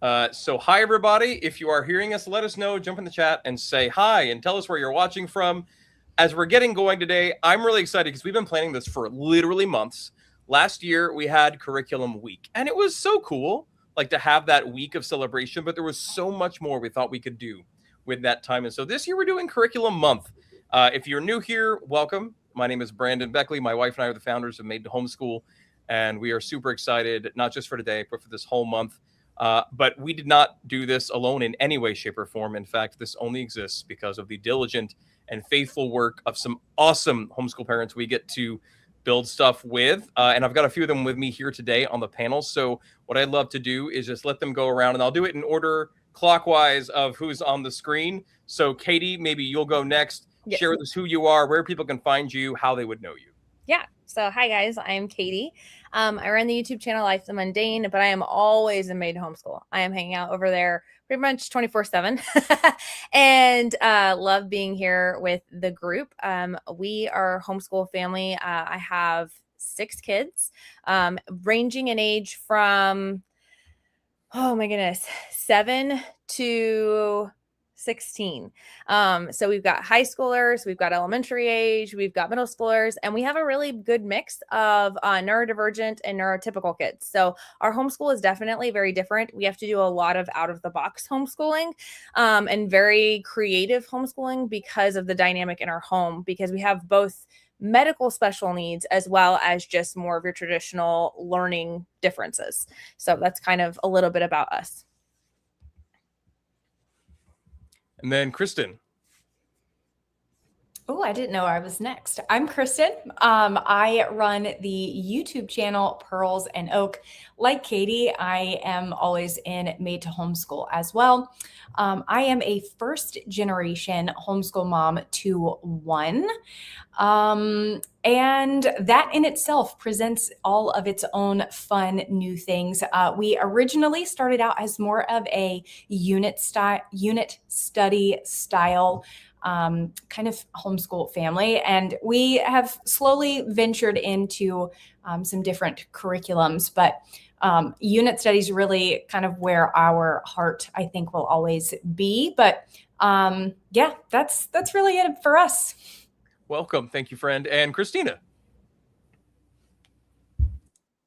So hi, everybody. If you are hearing us, let us know. Jump in the chat and say hi and tell us where you're watching from. As we're getting going today, I'm really excited because we've been planning this for literally months. Last year, we had Curriculum Week, and it was so cool, like to have that week of celebration, but there was so much more we thought we could do with that time. And so this year, we're doing Curriculum Month. If you're new here, welcome. My name is Brandon Beckley. My wife and I are the founders of Made to Homeschool, and we are super excited, not just for today, but for this whole month. But we did not do this alone in any way, shape, or form. In fact, this only exists because of the diligent and faithful work of some awesome homeschool parents we get to build stuff with. And I've got a few of them with me here today on the panel. So what I'd love to do is just let them go around, and I'll do it in order clockwise of who's on the screen. So Katie, maybe you'll go next. Yes. Share with us who you are, where people can find you, how they would know you. Yeah. So hi guys, I'm Katie. I run the YouTube channel Life the Mundane, but I am always in Made to Homeschool. I am hanging out over there pretty much 24/7 and love being here with the group. We are a homeschool family. I have 6 kids, ranging in age from, oh my goodness, 7 to 16. So we've got high schoolers, we've got elementary age, we've got middle schoolers, and we have a really good mix of neurodivergent and neurotypical kids. So our homeschool is definitely very different. We have to do a lot of out of the box homeschooling and very creative homeschooling because of the dynamic in our home, because we have both medical special needs as well as just more of your traditional learning differences. So that's kind of a little bit about us. And then Kristen. Oh, I didn't know I was next. I'm Kristen. I run the YouTube channel Pearls and Oak. Like Katie, I am always in Made to Homeschool as well. I am a first generation homeschool mom to 1. And that in itself presents all of its own fun new things. We originally started out as more of a unit study style kind of homeschool family. And we have slowly ventured into some different curriculums, but unit studies really kind of where our heart, I think, will always be. But yeah, that's really it for us. Welcome. Thank you, friend. And Christina.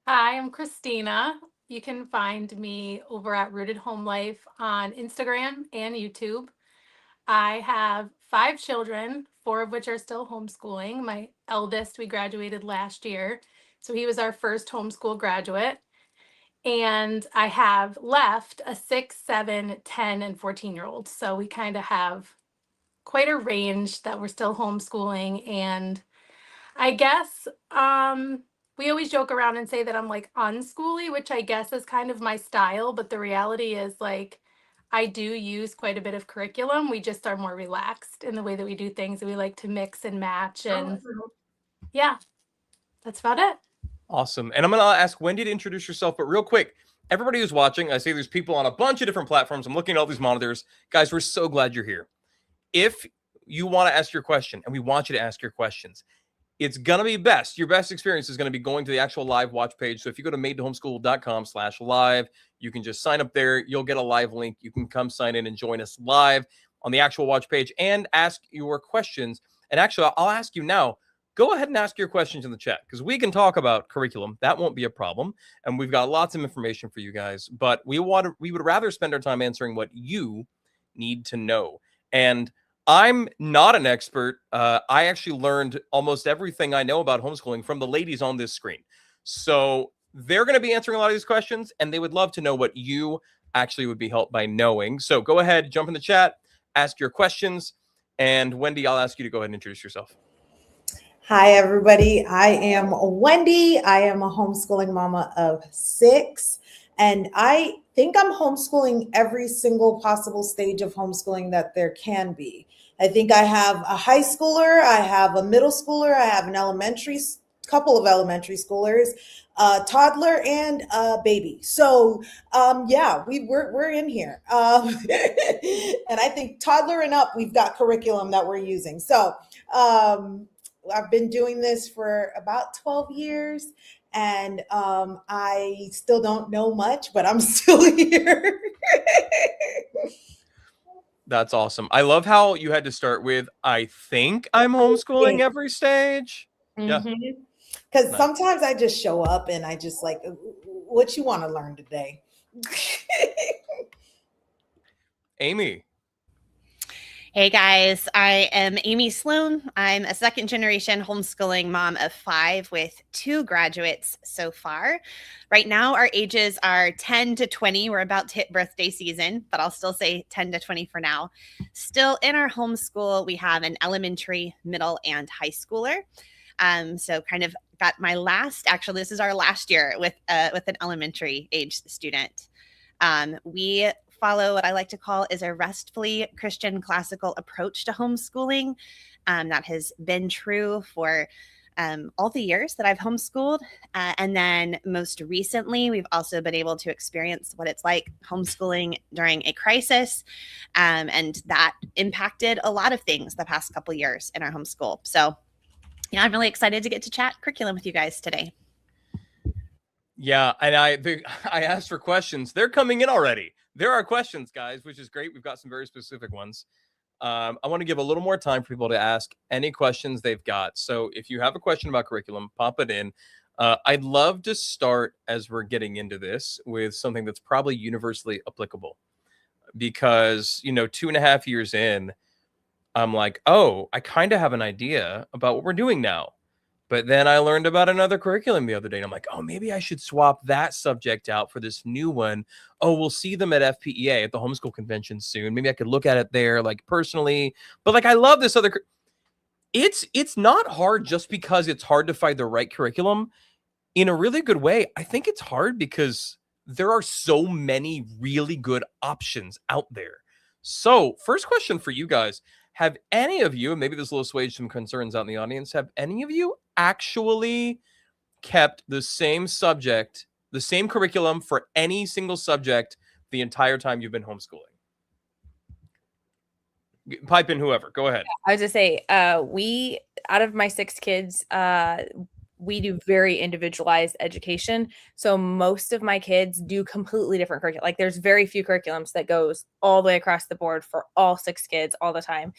Hi, I'm Christina. You can find me over at Rooted Home Life on Instagram and YouTube. I have 5 children, 4 of which are still homeschooling. My eldest, we graduated last year, so he was our first homeschool graduate. And I have left a 6, 7, 10, and 14-year-old. So we kind of have quite a range that we're still homeschooling. And I guess we always joke around and say that I'm like unschooly, which I guess is kind of my style. But the reality is, like, I do use quite a bit of curriculum. We just are more relaxed in the way that we do things. We like to mix and match. And yeah, that's about it. Awesome. And I'm going to ask Wendy to introduce yourself, but real quick, everybody who's watching, I see there's people on a bunch of different platforms. I'm looking at all these monitors. Guys, we're so glad you're here. If you want to ask your question, and we want you to ask your questions, it's going to be best. Your best experience is going to be going to the actual live watch page. So if you go to madetohomeschool.com/live, you can just sign up there. You'll get a live link. You can come sign in and join us live on the actual watch page and ask your questions. And actually, I'll ask you now, go ahead and ask your questions in the chat, because we can talk about curriculum. That won't be a problem. And we've got lots of information for you guys, but we would rather spend our time answering what you need to know. And I'm not an expert. I actually learned almost everything I know about homeschooling from the ladies on this screen. So they're going to be answering a lot of these questions, and they would love to know what you actually would be helped by knowing. So go ahead, jump in the chat, ask your questions. And Wendy, I'll ask you to go ahead and introduce yourself. Hi, everybody. I am Wendy. I am a homeschooling mama of 6. And I think I'm homeschooling every single possible stage of homeschooling that there can be. I think I have a high schooler, I have a middle schooler, I have couple of elementary schoolers, a toddler, and a baby. So yeah, we're in here. And I think toddler and up, we've got curriculum that we're using. So I've been doing this for about 12 years. And I still don't know much, but I'm still here. That's awesome. I love how you had to start with, I think I'm homeschooling every stage. Yeah. Because Nice. sometimes I just show up and I just like, what you want to learn today? Amy. Hey guys, I am Amy Sloan. I'm a second generation homeschooling mom of 5 with 2 graduates so far. Right now, our ages are 10 to 20. We're about to hit birthday season, but I'll still say 10 to 20 for now. Still in our homeschool, we have an elementary, middle, and high schooler. So kind of got my last, actually, this is our last year with an elementary age student. We follow what I like to call is a restfully Christian classical approach to homeschooling. That has been true for all the years that I've homeschooled. And then most recently, we've also been able to experience what it's like homeschooling during a crisis. And that impacted a lot of things the past couple years in our homeschool. So yeah, I'm really excited to get to chat curriculum with you guys today. Yeah, and I asked for questions. They're coming in already. There are questions, guys, which is great. We've got some very specific ones. I want to give a little more time for people to ask any questions they've got. So if you have a question about curriculum, pop it in. I'd love to start, as we're getting into this, with something that's probably universally applicable. Because, 2.5 years in, I'm like, oh, I kind of have an idea about what we're doing now. But then I learned about another curriculum the other day, and I'm like, oh, maybe I should swap that subject out for this new one. Oh, we'll see them at FPEA at the homeschool convention soon. Maybe I could look at it there, like personally. But like, I love this other. It's not hard just because it's hard to find the right curriculum. In a really good way, I think it's hard because there are so many really good options out there. So, first question for you guys. Have any of you, and maybe this will assuage some concerns out in the audience, have any of you actually kept the same subject, the same curriculum for any single subject the entire time you've been homeschooling? Pipe in whoever. Go ahead. I was gonna say, we out of my 6 kids, we do very individualized education. So most of my kids do completely different curriculum. Like there's very few curriculums that goes all the way across the board for all 6 kids all the time.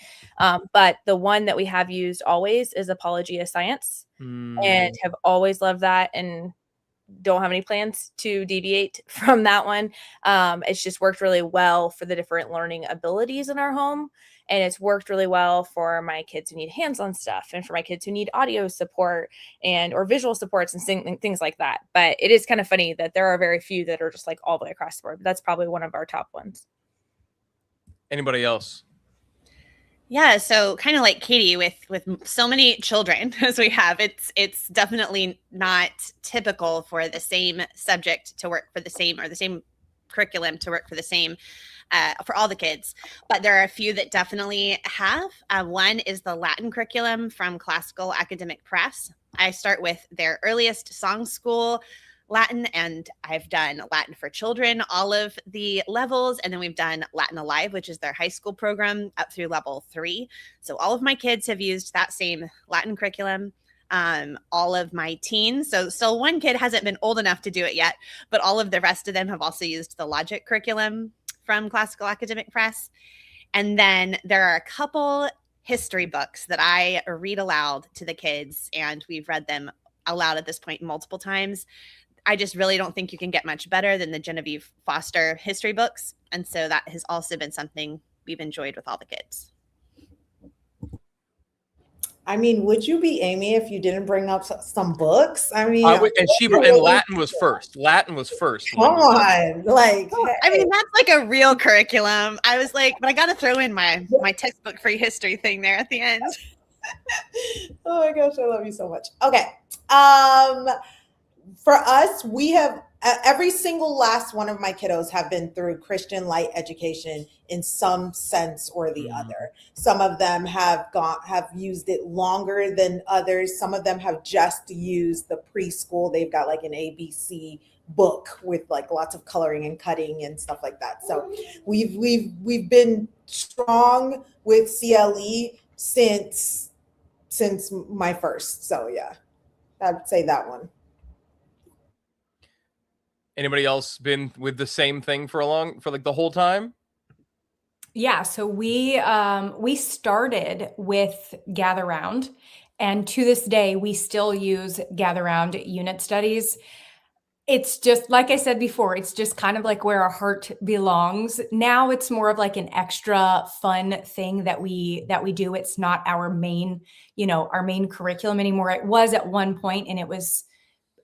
But the one that we have used always is Apologia Science, and have always loved that and don't have any plans to deviate from that one. It's just worked really well for the different learning abilities in our home. And it's worked really well for my kids who need hands-on stuff and for my kids who need audio support or visual supports and things like that. But it is kind of funny that there are very few that are just like all the way across the board. But that's probably one of our top ones. Anybody else? Yeah, so kind of like Katie, with so many children as we have, it's definitely not typical for the same subject to work for the same, or the same curriculum to work for the same for all the kids. But there are a few that definitely have. One is the Latin curriculum from Classical Academic Press. I start with their earliest song school Latin, and I've done Latin for children, all of the levels, and then we've done Latin Alive, which is their high school program, up through level 3. So all of my kids have used that same Latin curriculum. All of my teens, so still one kid hasn't been old enough to do it yet, but all of the rest of them have also used the Logic curriculum from Classical Academic Press. And then there are a couple history books that I read aloud to the kids, and we've read them aloud at this point multiple times. I just really don't think you can get much better than the Genevieve Foster history books. And so that has also been something we've enjoyed with all the kids. I mean, would you be Amy if you didn't bring up some books? I mean, And Latin was first. Latin was first. Come on, like, I mean, that's like a real curriculum. I was like, but I got to throw in my textbook free history thing there at the end. Oh my gosh, I love you so much. Okay. For us, we have every single last one of my kiddos have been through Christian light education in some sense or the other. Some of them have used it longer than others. Some of them have just used the preschool. They've got like an ABC book with like lots of coloring and cutting and stuff like that. So we've been strong with CLE since my first. So yeah, I'd say that one. Anybody else been with the same thing for like the whole time? Yeah, so we started with Gather Round, and to this day we still use Gather Round unit studies. It's just like I said before, it's just kind of like where our heart belongs. Now it's more of like an extra fun thing that we do. It's not our main, our main curriculum anymore. It was at one point, and it was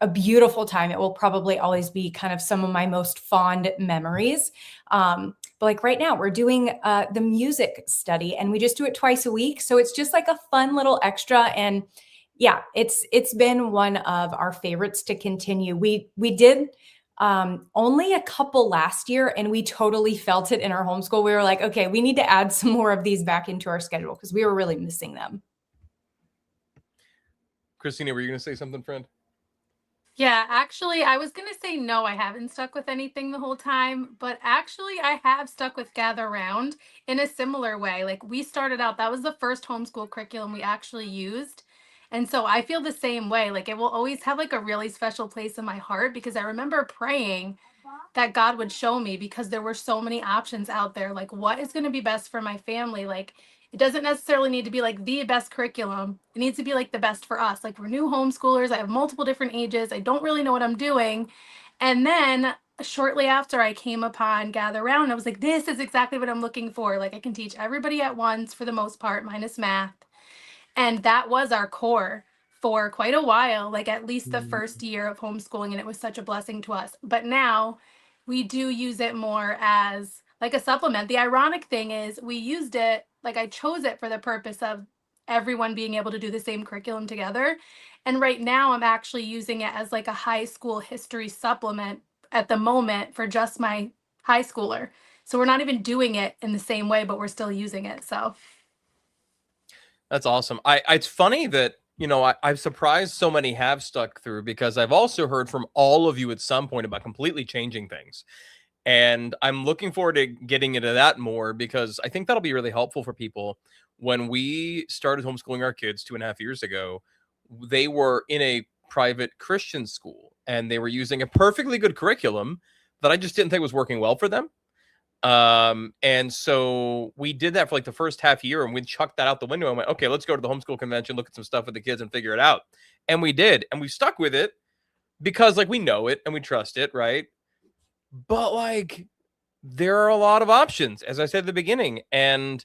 a beautiful time. It will probably always be kind of some of my most fond memories. But like right now, we're doing the music study, and we just do it twice a week. So it's just like a fun little extra. And yeah, it's been one of our favorites to continue. We did only a couple last year, and we totally felt it in our homeschool. We were like, okay, we need to add some more of these back into our schedule because we were really missing them. Christina, were you going to say something, friend? Yeah, actually, I was going to say no, I haven't stuck with anything the whole time, but actually, I have stuck with Gather Round in a similar way. Like, we started out, that was the first homeschool curriculum we actually used. And so I feel the same way. Like, it will always have like a really special place in my heart because I remember praying that God would show me because there were so many options out there. Like, what is going to be best for my family? Like, it doesn't necessarily need to be like the best curriculum. It needs to be like the best for us. Like, we're new homeschoolers. I have multiple different ages. I don't really know what I'm doing. And then shortly after I came upon Gather Round, I was like, this is exactly what I'm looking for. Like, I can teach everybody at once for the most part, minus math. And that was our core for quite a while, like at least the first year of homeschooling. And it was such a blessing to us. But now we do use it more as like a supplement. The ironic thing is we used it, like I chose it for the purpose of everyone being able to do the same curriculum together. And right now I'm actually using it as like a high school history supplement at the moment for just my high schooler. So we're not even doing it in the same way, but we're still using it. So That's awesome. It's funny that, I'm surprised so many have stuck through because I've also heard from all of you at some point about completely changing things. And I'm looking forward to getting into that more because I think that'll be really helpful for people. When we started homeschooling our kids 2.5 years ago, they were in a private Christian school and they were using a perfectly good curriculum that I just didn't think was working well for them. And so we did that for like the first half year and we chucked that out the window and went, okay, let's go to the homeschool convention, look at some stuff with the kids and figure it out. And we did. And we stuck with it because like we know it and we trust it, right? But like there are a lot of options, as I said at the beginning. And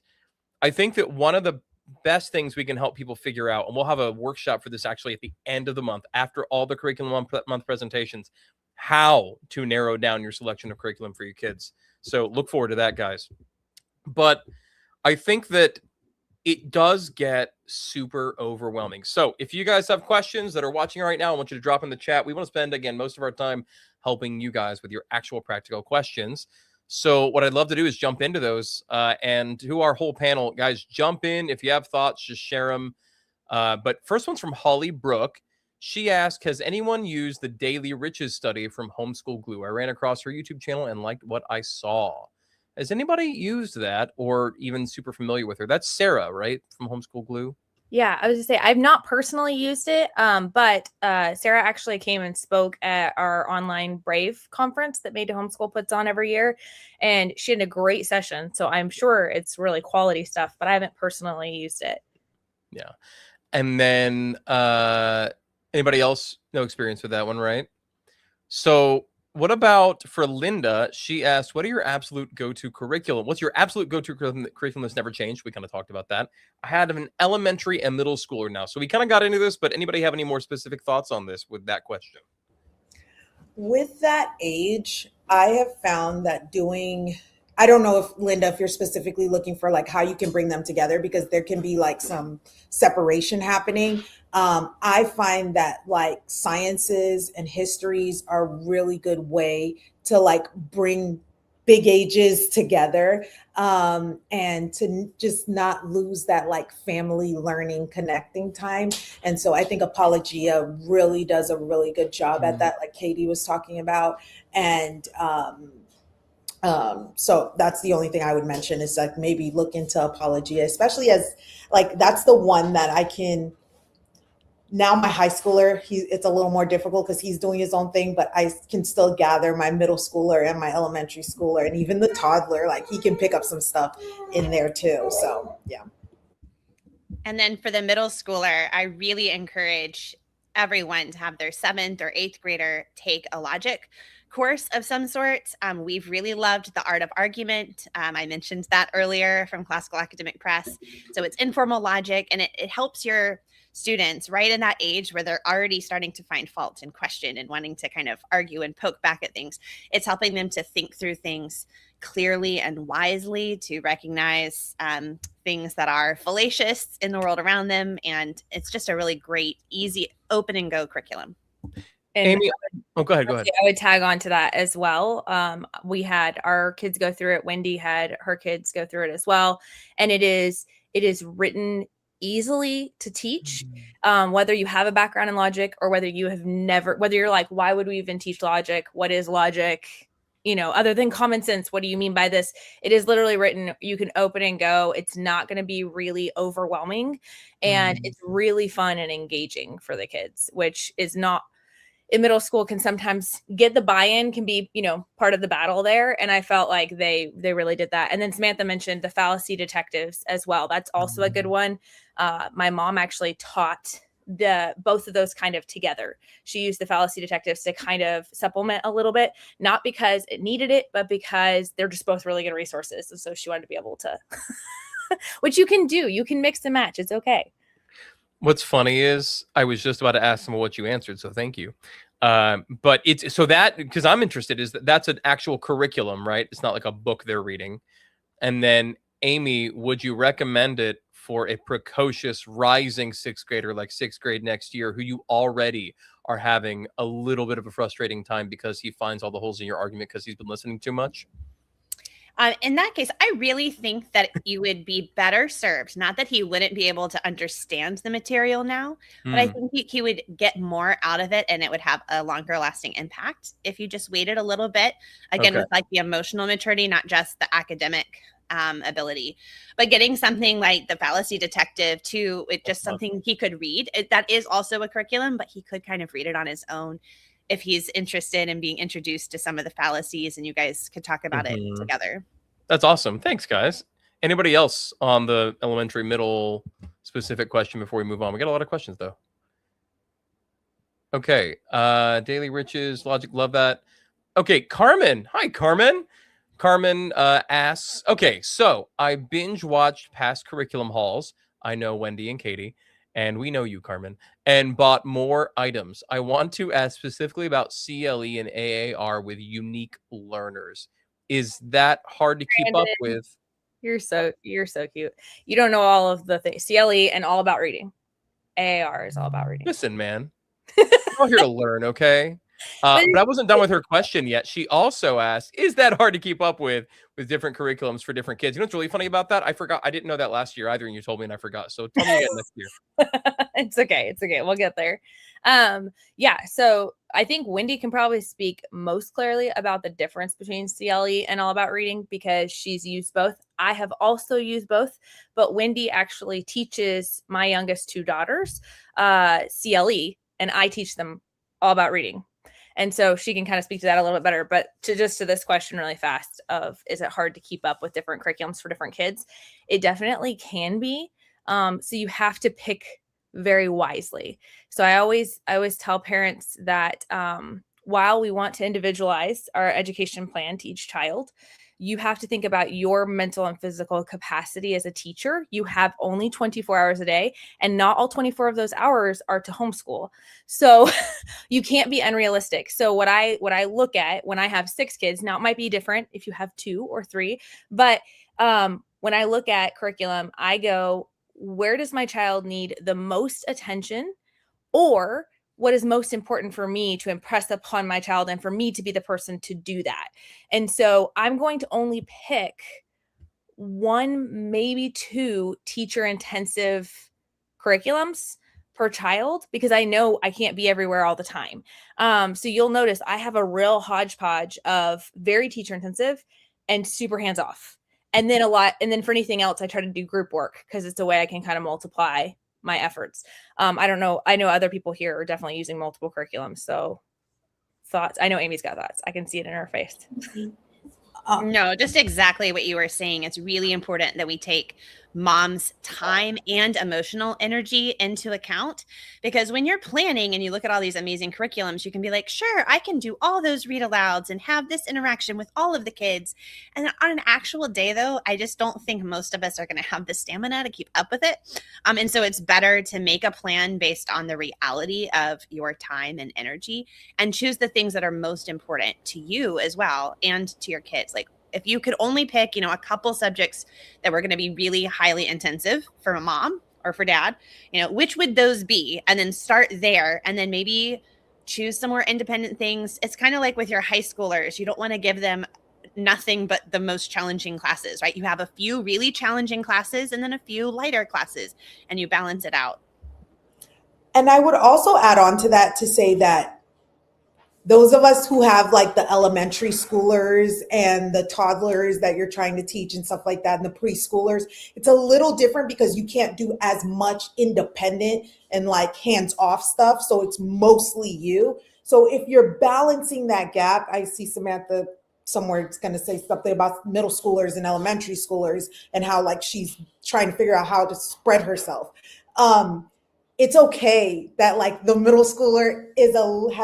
I think that one of the best things we can help people figure out, and we'll have a workshop for this actually at the end of the month, after all the curriculum month presentations, how to narrow down your selection of curriculum for your kids. So look forward to that, guys. But I think that it does get super overwhelming. So if you guys have questions that are watching right now, I want you to drop in the chat. We want to spend, again, most of our time helping you guys with your actual practical questions. So what I'd love to do is jump into those and to our whole panel, guys, jump in. If you have thoughts, just share them. But first one's from Holly Brooke. She asked, has anyone used the Daily Riches study from Homeschool Glue? I ran across her YouTube channel and liked what I saw. Has anybody used that or even super familiar with her? That's Sarah, right? From Homeschool Glue. Yeah, I was gonna say I've not personally used it, but Sarah actually came and spoke at our online Brave conference that Made to Homeschool puts on every year, and she had a great session. So I'm sure it's really quality stuff, but I haven't personally used it. Yeah. And then anybody else? No experience with that one, right? So what about for Linda? She asked, what are your absolute go-to curriculum? What's your absolute go-to curriculum that's never changed? We kind of talked about that. I had an elementary and middle schooler now. So we kind of got into this, but anybody have any more specific thoughts on this with that question? With that age, I have found that I don't know if Linda, if you're specifically looking for like how you can bring them together, because there can be like some separation happening. I find that like sciences and histories are a really good way to like bring big ages together, and to just not lose that like family learning connecting time. And so I think Apologia really does a really good job at that, like Katie was talking about. And so that's the only thing I would mention is like maybe look into Apologia, especially as like that's the one that I can now my high schooler, it's a little more difficult because he's doing his own thing, but I can still gather my middle schooler and my elementary schooler and even the toddler, like he can pick up some stuff in there too. So yeah. And then for the middle schooler, I really encourage everyone to have their 7th or 8th grader take a logic course of some sort. We've really loved the art of argument. I mentioned that earlier from Classical Academic Press. So it's informal logic, and it helps your students right in that age where they're already starting to find fault and question and wanting to kind of argue and poke back at things. It's helping them to think through things clearly and wisely, to recognize things that are fallacious in the world around them. And it's just a really great, easy, open and go curriculum. And Amy, go ahead. I would tag on to that as well. We had our kids go through it. Wendy had her kids go through it as well. And it is written easily to teach, whether you have a background in logic or whether you have never, whether you're like, why would we even teach logic? What is logic? You know, other than common sense, what do you mean by this? It is literally written. You can open and go. It's not going to be really overwhelming, and it's really fun and engaging for the kids, which is not in middle school can sometimes get the buy-in, can be, you know, part of the battle there. And I felt like they really did that. And then Samantha mentioned the fallacy detectives as well. That's also a good one. My mom actually taught both of those kind of together. She used the fallacy detectives to kind of supplement a little bit, not because it needed it, but because they're just both really good resources. And so she wanted to be able to, which you can do. You can mix and match. It's okay. What's funny is I was just about to ask them what you answered, so thank you. But it's so that, because I'm interested, is that's an actual curriculum, right? It's not like a book they're reading. And then Amy, would you recommend it for a precocious rising 6th grader, like 6th grade next year, who you already are having a little bit of a frustrating time because he finds all the holes in your argument because he's been listening too much? In that case, I really think that you would be better served. Not that he wouldn't be able to understand the material now, but I think he would get more out of it and it would have a longer lasting impact if you just waited a little bit. Again, with like the emotional maturity, not just the academic ability, but getting something like the fallacy detective to it, just something he could read. That is also a curriculum, but he could kind of read it on his own if he's interested in being introduced to some of the fallacies, and you guys could talk about it together. That's awesome. Thanks, guys. Anybody else on the elementary, middle specific question before we move on? We got a lot of questions though. Okay. Daily Riches, Logic, love that. Okay, Carmen. Hi, Carmen. Carmen asks, okay, so I binge watched past curriculum hauls. I know Wendy and Katie, and we know you, Carmen, and bought more items. I want to ask specifically about CLE and AAR with unique learners. Is that hard to keep up with? You're so cute. You don't know all of the things. CLE and all about reading. AAR is all about reading. Listen, man, we're all here to learn, okay? But I wasn't done with her question yet. She also asked, is that hard to keep up with different curriculums for different kids? You know what's really funny about that? I forgot. I didn't know that last year either, and you told me and I forgot. So tell me again next year. It's okay. We'll get there. Yeah. So I think Wendy can probably speak most clearly about the difference between CLE and all about reading because she's used both. I have also used both, but Wendy actually teaches my youngest 2 daughters CLE, and I teach them all about reading. And so she can kind of speak to that a little bit better. But to this question really fast of, is it hard to keep up with different curriculums for different kids? It definitely can be. So you have to pick very wisely. So I always tell parents that while we want to individualize our education plan to each child, you have to think about your mental and physical capacity as a teacher. You have only 24 hours a day, and not all 24 of those hours are to homeschool. So you can't be unrealistic. So what I look at when I have 6 kids, now it might be different if you have 2 or 3, but when I look at curriculum, I go, where does my child need the most attention, or what is most important for me to impress upon my child and for me to be the person to do that? And so I'm going to only pick 1, maybe 2 teacher intensive curriculums per child because I know I can't be everywhere all the time. So you'll notice I have a real hodgepodge of very teacher intensive and super hands off. And then for anything else, I try to do group work because it's a way I can kind of multiply my efforts. I don't know. I know other people here are definitely using multiple curriculums. So thoughts. I know Amy's got thoughts. I can see it in her face. No, just exactly what you were saying. It's really important that we take mom's time and emotional energy into account, because when you're planning and you look at all these amazing curriculums, you can be like, sure, I can do all those read alouds and have this interaction with all of the kids. And on an actual day, though, I just don't think most of us are going to have the stamina to keep up with it. And so it's better to make a plan based on the reality of your time and energy and choose the things that are most important to you as well and to your kids. Like, if you could only pick, a couple subjects that were going to be really highly intensive for a mom or for dad, which would those be? And then start there, and then maybe choose some more independent things. It's kind of like with your high schoolers. You don't want to give them nothing but the most challenging classes, right? You have a few really challenging classes and then a few lighter classes, and you balance it out. And I would also add on to that to say that those of us who have like the elementary schoolers and the toddlers that you're trying to teach and stuff like that, and the preschoolers, it's a little different because you can't do as much independent and like hands-off stuff. So it's mostly you. So if you're balancing that gap, I see Samantha somewhere it's going to say something about middle schoolers and elementary schoolers and how like she's trying to figure out how to spread herself. It's okay that like the middle schooler has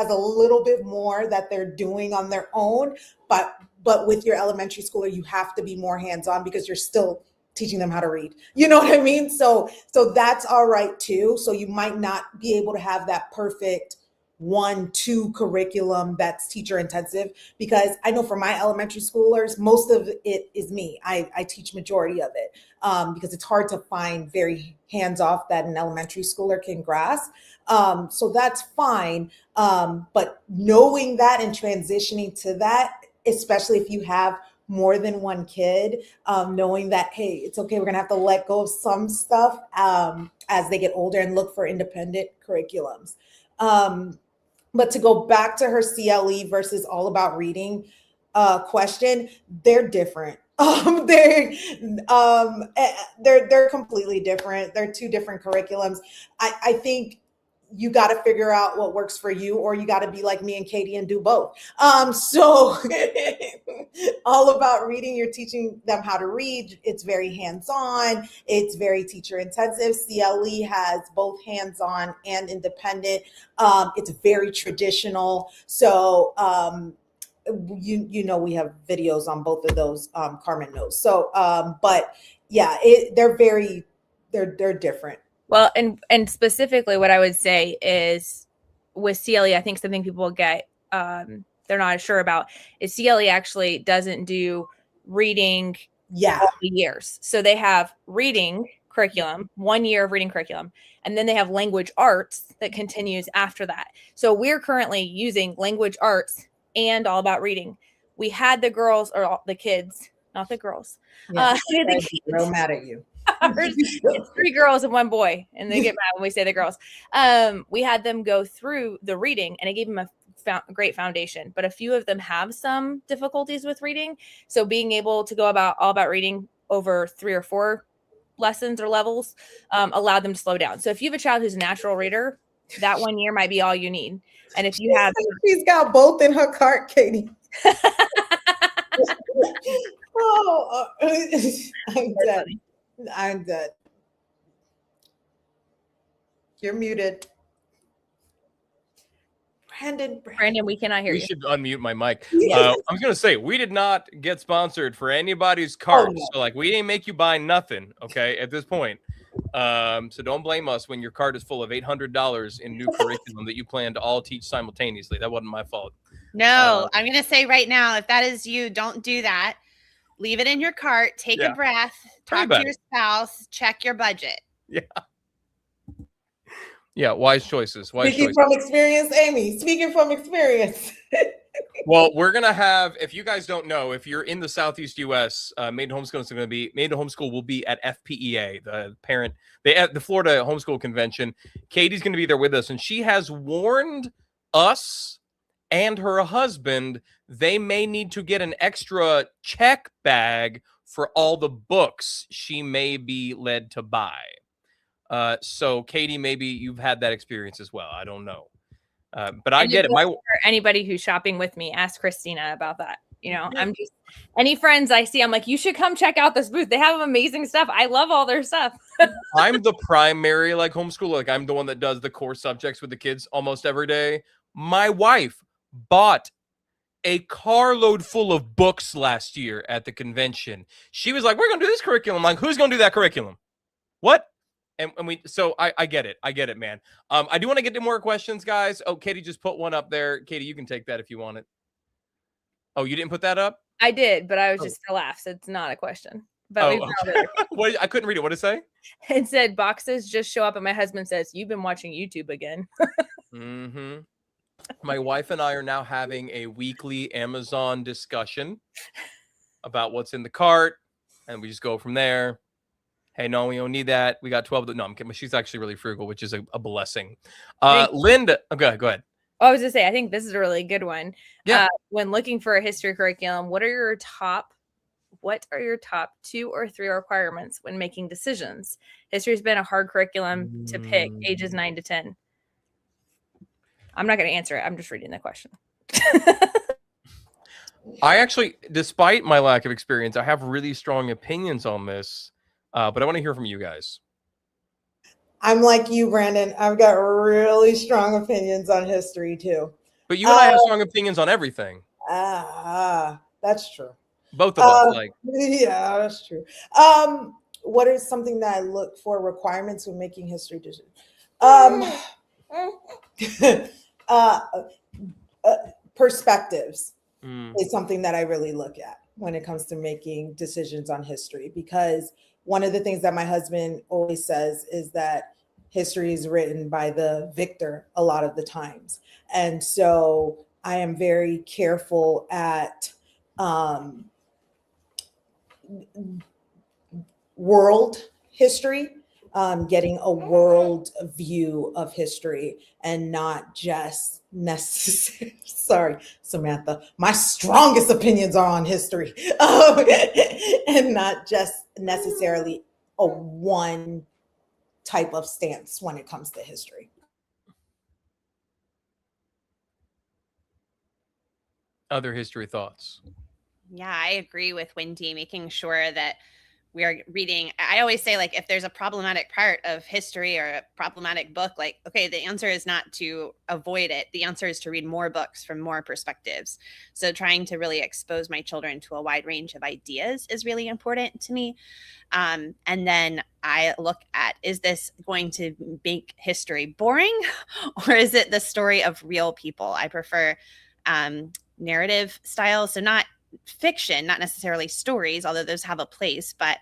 a little bit more that they're doing on their own, but with your elementary schooler, you have to be more hands-on because you're still teaching them how to read. You know what I mean? So that's all right too. So you might not be able to have that perfect 1-2 curriculum that's teacher intensive, because I know for my elementary schoolers, most of it is me. I teach majority of it because it's hard to find very hands-off that an elementary schooler can grasp. So that's fine. But knowing that and transitioning to that, especially if you have more than one kid, knowing that, hey, it's okay, we're gonna have to let go of some stuff as they get older and look for independent curriculums. But to go back to her CLE versus all about reading question, they're different. They're completely different. They're two different curriculums. I think you got to figure out what works for you, or you got to be like me and Katie and do both. So all about reading, you're teaching them how to read. It's very hands-on. It's very teacher intensive. CLE has both hands-on and independent. It's very traditional. So we have videos on both of those. Carmen knows. So, but yeah, they're different. Well, and specifically what I would say is with CLE, I think something people get, they're not sure about is CLE actually doesn't do reading all the years. So they have reading curriculum, 1 year of reading curriculum, and then they have language arts that continues after that. So we're currently using language arts and all about reading. We had the girls, or the kids, not the girls. Yeah, I'm real mad at you. It's 3 girls and 1 boy, and they get mad when we say the girls. We had them go through the reading, and it gave them a great foundation. But a few of them have some difficulties with reading, so being able to go all about reading over 3 or 4 lessons or levels allowed them to slow down. So if you have a child who's a natural reader, that 1 year might be all you need. And if you have, she's got both in her cart, Katie. I'm dead. You're muted. Brandon, we cannot hear you. We should unmute my mic. Yes. I was going to say, we did not get sponsored for anybody's cart. No. So, we didn't make you buy nothing, okay, at this point. So don't blame us when your cart is full of $800 in new curriculum that you plan to all teach simultaneously. That wasn't my fault. No, I'm going to say right now, if that is you, don't do that. Leave it in your cart, take a breath, talk to your spouse, check your budget. Yeah, wise choices. Speaking from experience, Amy. Speaking from experience. Well, we're going to have, if you guys don't know, if you're in the Southeast U.S., Made to Homeschool will be at FPEA, the Florida Homeschool Convention. Katie's going to be there with us, and she has warned us and her husband they may need to get an extra check bag for all the books she may be led to buy. So Katie, maybe you've had that experience as well. I don't know. But I And get it. for anybody who's shopping with me, ask Christina about that. You know, I'm just any friends I see, I'm like, you should come check out this booth. They have amazing stuff. I love all their stuff. I'm the primary like homeschooler. Like I'm the one that does the core subjects with the kids almost every day. My wife bought a carload full of books last year at the convention. She was like, we're going to do this curriculum. I'm like, who's going to do that curriculum? What? And so I get it. I get it, man. I do want to get to more questions, guys. Oh, Katie just put one up there. Katie, you can take that if you want it. Oh, you didn't put that up? I did, but I was just for laughs. It's not a question. But okay. What, I couldn't read it. What did it say? It said boxes just show up, and my husband says, "You've been watching YouTube again." Mm-hmm. My wife and I are now having a weekly Amazon discussion about what's in the cart, and we just go from there. Hey, no, we don't need that. We got 12. No, I'm kidding. She's actually really frugal, which is a blessing. Linda, okay, go ahead. Oh, I was gonna say, I think this is a really good one. Yeah. When looking for a history curriculum, what are your top 2 or 3 requirements when making decisions? History's been a hard curriculum to pick, ages 9 to 10. I'm not going to answer it. I'm just reading the question. I actually, despite my lack of experience, I have really strong opinions on this, but I want to hear from you guys. I'm like you, Brandon. I've got really strong opinions on history too. But you and I have strong opinions on everything. That's true. Both of us, like. Yeah, that's true. What is something that I look for requirements when making history decisions? Perspectives is something that I really look at when it comes to making decisions on history, because one of the things that my husband always says is that history is written by the victor a lot of the times. And so I am very careful at world history, getting a world view of history and not just necessary. Sorry, Samantha, my strongest opinions are on history, and not just necessarily a one type of stance when it comes to history. Other history thoughts? Yeah, I agree with Wendy, making sure that we are reading. I always say, like, if there's a problematic part of history or a problematic book, like, okay, the answer is not to avoid it. The answer is to read more books from more perspectives. So trying to really expose my children to a wide range of ideas is really important to me. And then I look at, is this going to make history boring, or is it the story of real people? I prefer narrative style. So not fiction, not necessarily stories, although those have a place, but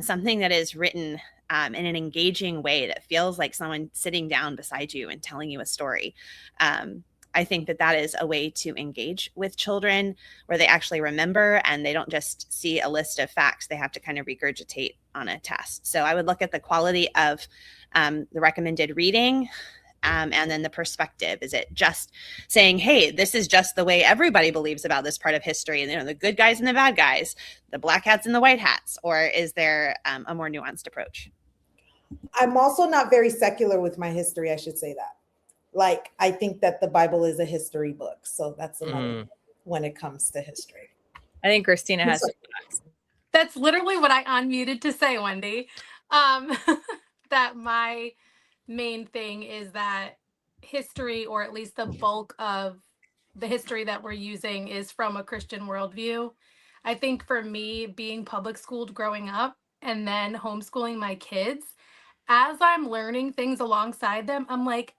something that is written in an engaging way that feels like someone sitting down beside you and telling you a story. I think that that is a way to engage with children where they actually remember and they don't just see a list of facts they have to kind of regurgitate on a test. So I would look at the quality of the recommended reading. And then the perspective. Is it just saying, hey, this is just the way everybody believes about this part of history, and, you know, the good guys and the bad guys, the black hats and the white hats, or is there a more nuanced approach? I'm also not very secular with my history, I should say that. Like, I think that the Bible is a history book. So that's another when it comes to history. I think Christina has some thoughts. That's literally what I unmuted to say, Wendy. That my main thing is that history, or at least the bulk of the history that we're using, is from a Christian worldview. I think for me, being public schooled growing up and then homeschooling my kids, as I'm learning things alongside them, I'm like,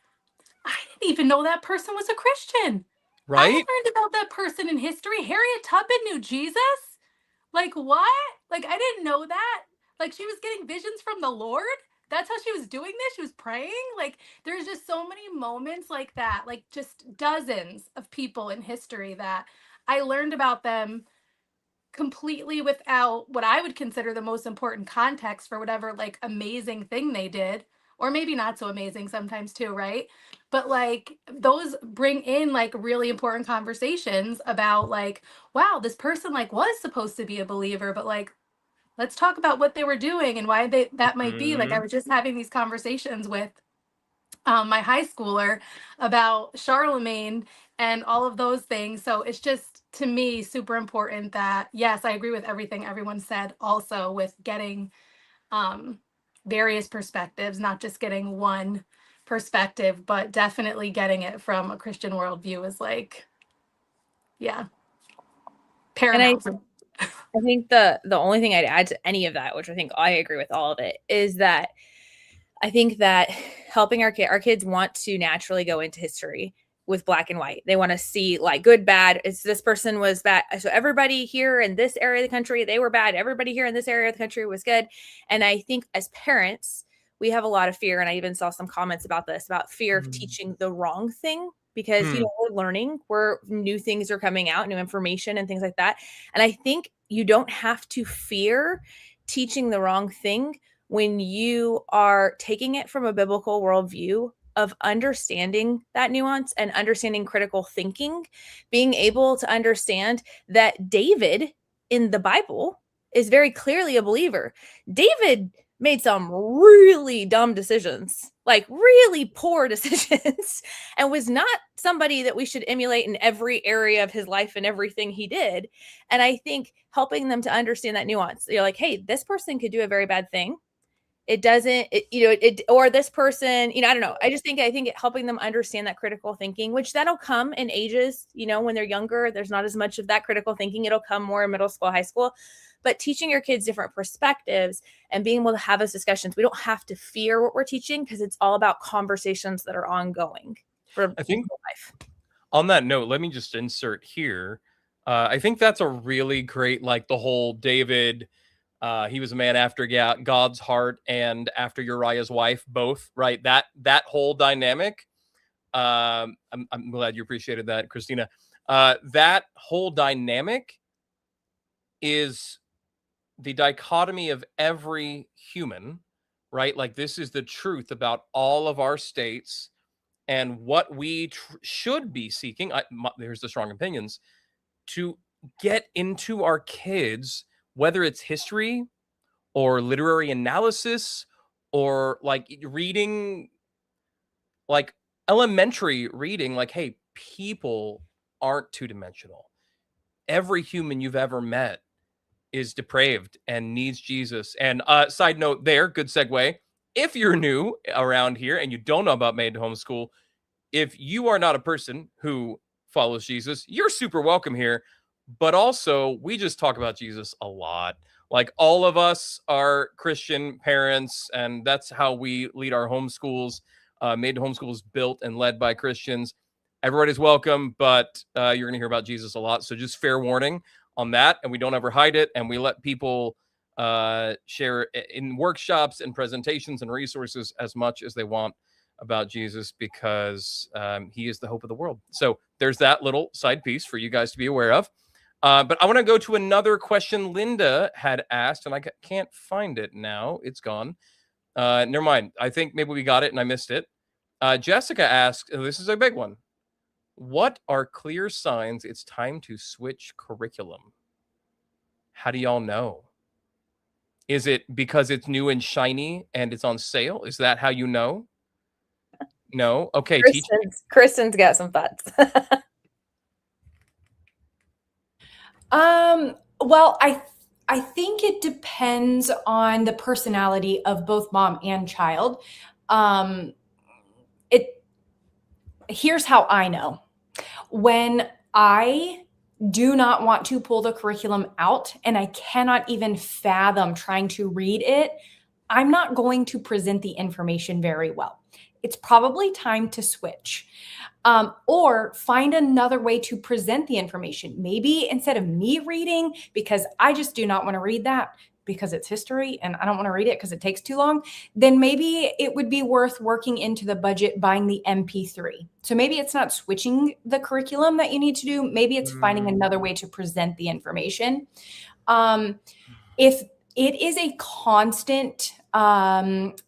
I didn't even know that person was a Christian. Right? I learned about that person in history. Harriet Tubman knew Jesus. Like, what? Like, I didn't know that. Like, she was getting visions from the Lord. That's how she was doing this. She was praying. Like, there's just so many moments like that, like just dozens of people in history that I learned about them completely without what I would consider the most important context for whatever like amazing thing they did, or maybe not so amazing sometimes too, right? But like those bring in like really important conversations about like, wow, this person like was supposed to be a believer, but like let's talk about what they were doing and why that might be. Like I Mhm. was just having these conversations with my high schooler about Charlemagne and all of those things. So it's just, to me, super important that, yes, I agree with everything everyone said, also with getting um, various perspectives, not just getting one perspective, but definitely getting it from a Christian worldview is like, yeah, And paramount. I think the only thing I'd add to any of that, which I think I agree with all of it, is that I think that helping our kids want to naturally go into history with black and white. They want to see like good, bad. It's this person was bad. So everybody here in this area of the country, they were bad. Everybody here in this area of the country was good. And I think as parents, we have a lot of fear. And I even saw some comments about this, about fear of teaching the wrong thing, because we're learning, where new things are coming out, new information and things like that. And I think you don't have to fear teaching the wrong thing when you are taking it from a biblical worldview of understanding that nuance and understanding critical thinking, being able to understand that David in the Bible is very clearly a believer. David made some really dumb decisions, like really poor decisions, and was not somebody that we should emulate in every area of his life and everything he did. And I think helping them to understand that nuance, you're like, hey, this person could do a very bad thing. It doesn't, or this person, I don't know. I think helping them understand that critical thinking, which that'll come in ages, when they're younger, there's not as much of that critical thinking. It'll come more in middle school, high school, but teaching your kids different perspectives and being able to have those discussions. We don't have to fear what we're teaching, because it's all about conversations that are ongoing for I think life. on that note, let me just insert here. I think that's a really great, like the whole David, he was a man after God's heart and after Uriah's wife, both, right? That whole dynamic. I'm glad you appreciated that, Christina. That whole dynamic is the dichotomy of every human, right? Like this is the truth about all of our states and what we should be seeking. There's the strong opinions to get into our kids, whether it's history or literary analysis or like reading, like elementary reading, like, hey, people aren't two-dimensional. Every human you've ever met is depraved and needs Jesus. And side note there, good segue. If you're new around here and you don't know about Made to Homeschool, if you are not a person who follows Jesus, you're super welcome here. But also, we just talk about Jesus a lot. Like all of us are Christian parents, and that's how we lead our homeschools. Made to Homeschool is built and led by Christians. Everybody's welcome, but you're going to hear about Jesus a lot. So just fair warning on that. And we don't ever hide it. And we let people share in workshops and presentations and resources as much as they want about Jesus, because he is the hope of the world. So there's that little side piece for you guys to be aware of. But I want to go to another question Linda had asked, and I can't find it now. It's gone. Never mind. I think maybe we got it and I missed it. Jessica asked, and this is a big one. What are clear signs it's time to switch curriculum? How do y'all know? Is it because it's new and shiny and it's on sale? Is that how you know? No. Okay. Kristen's got some thoughts. Well, I think it depends on the personality of both mom and child. Here's how I know. When I do not want to pull the curriculum out and I cannot even fathom trying to read it, I'm not going to present the information very well. It's probably time to switch. Or find another way to present the information. Maybe instead of me reading, because I just do not want to read that because it's history and I don't want to read it because it takes too long, then maybe it would be worth working into the budget buying the MP3. So maybe it's not switching the curriculum that you need to do. Maybe it's finding another way to present the information. If it is a constant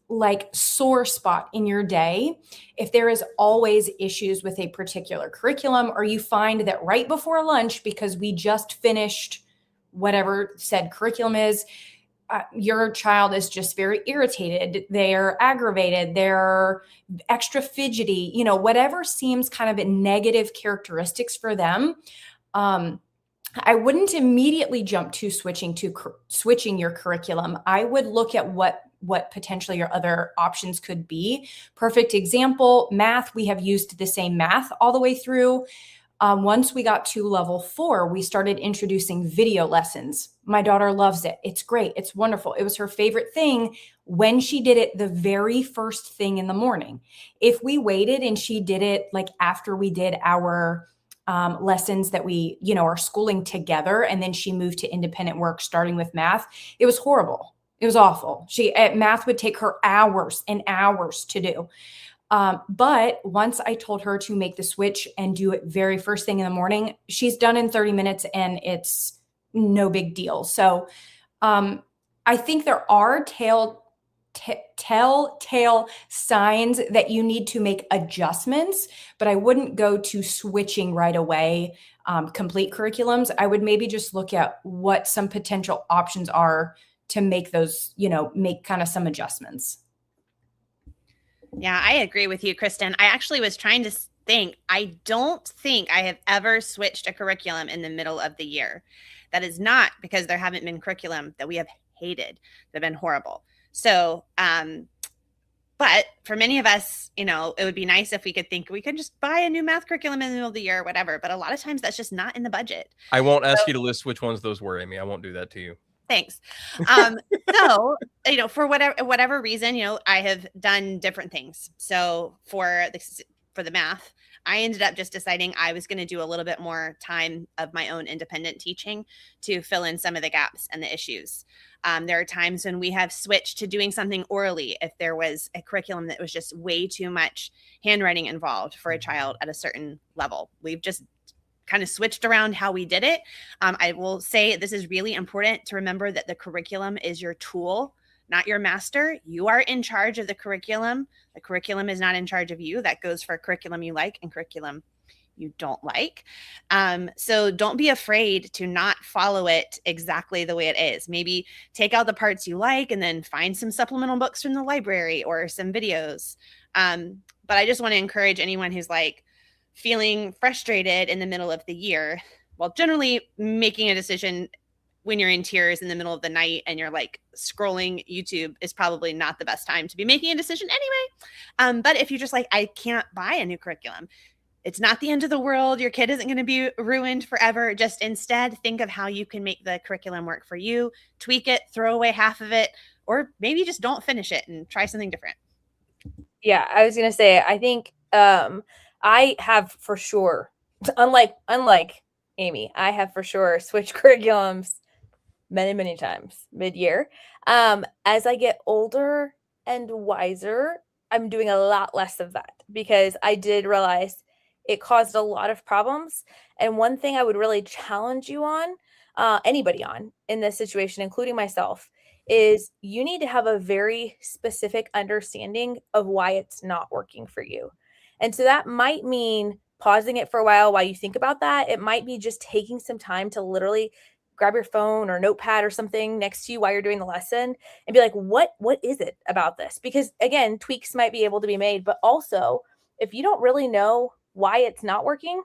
like sore spot in your day, if there is always issues with a particular curriculum, or you find that right before lunch, because we just finished whatever said curriculum is, your child is just very irritated, they're aggravated, they're extra fidgety, whatever seems kind of a negative characteristics for them. I wouldn't immediately jump to switching your curriculum. I would look at what potentially your other options could be. Perfect example, math. We have used the same math all the way through. Once we got to level 4, we started introducing video lessons. My daughter loves it. It's great. It's wonderful. It was her favorite thing when she did it the very first thing in the morning. If we waited and she did it like after we did our lessons that we, are schooling together, and then she moved to independent work, starting with math, it was horrible. It was awful. Math would take her hours and hours to do. But once I told her to make the switch and do it very first thing in the morning, she's done in 30 minutes and it's no big deal. So I think there are telltale signs that you need to make adjustments, but I wouldn't go to switching right away, complete curriculums. I would maybe just look at what some potential options are to make those, make kind of some adjustments. Yeah, I agree with you, Kristen. I actually was trying to think. I don't think I have ever switched a curriculum in the middle of the year. That is not because there haven't been curriculum that we have hated, that have been horrible. So, but for many of us, it would be nice if we could think we could just buy a new math curriculum in the middle of the year or whatever. But a lot of times that's just not in the budget. I won't ask you to list which ones those were, Amy. I won't do that to you. Thanks. So, for whatever reason, I have done different things. So for the math, I ended up just deciding I was going to do a little bit more time of my own independent teaching to fill in some of the gaps and the issues. There are times when we have switched to doing something orally if there was a curriculum that was just way too much handwriting involved for a child at a certain level. We've just kind of switched around how we did it. I will say this is really important to remember that the curriculum is your tool, not your master. You are in charge of the curriculum. The curriculum is not in charge of you. That goes for curriculum you like and curriculum you don't like. So don't be afraid to not follow it exactly the way it is. Maybe take out the parts you like and then find some supplemental books from the library or some videos. But I just want to encourage anyone who's feeling frustrated in the middle of the year. Well, generally making a decision when you're in tears in the middle of the night and you're scrolling YouTube is probably not the best time to be making a decision anyway. But if you're just I can't buy a new curriculum, it's not the end of the world. Your kid isn't going to be ruined forever. Just instead think of how you can make the curriculum work for you, tweak it, throw away half of it, or maybe just don't finish it and try something different. Yeah, I was going to say, I think I have for sure, unlike Amy, I have for sure switched curriculums many, many times mid-year. As I get older and wiser, I'm doing a lot less of that because I did realize it caused a lot of problems. And one thing I would really challenge you on, anybody on in this situation, including myself, is you need to have a very specific understanding of why it's not working for you. And so that might mean pausing it for a while you think about that. It might be just taking some time to literally grab your phone or notepad or something next to you while you're doing the lesson and be like, what is it about this? Because again, tweaks might be able to be made, but also if you don't really know why it's not working,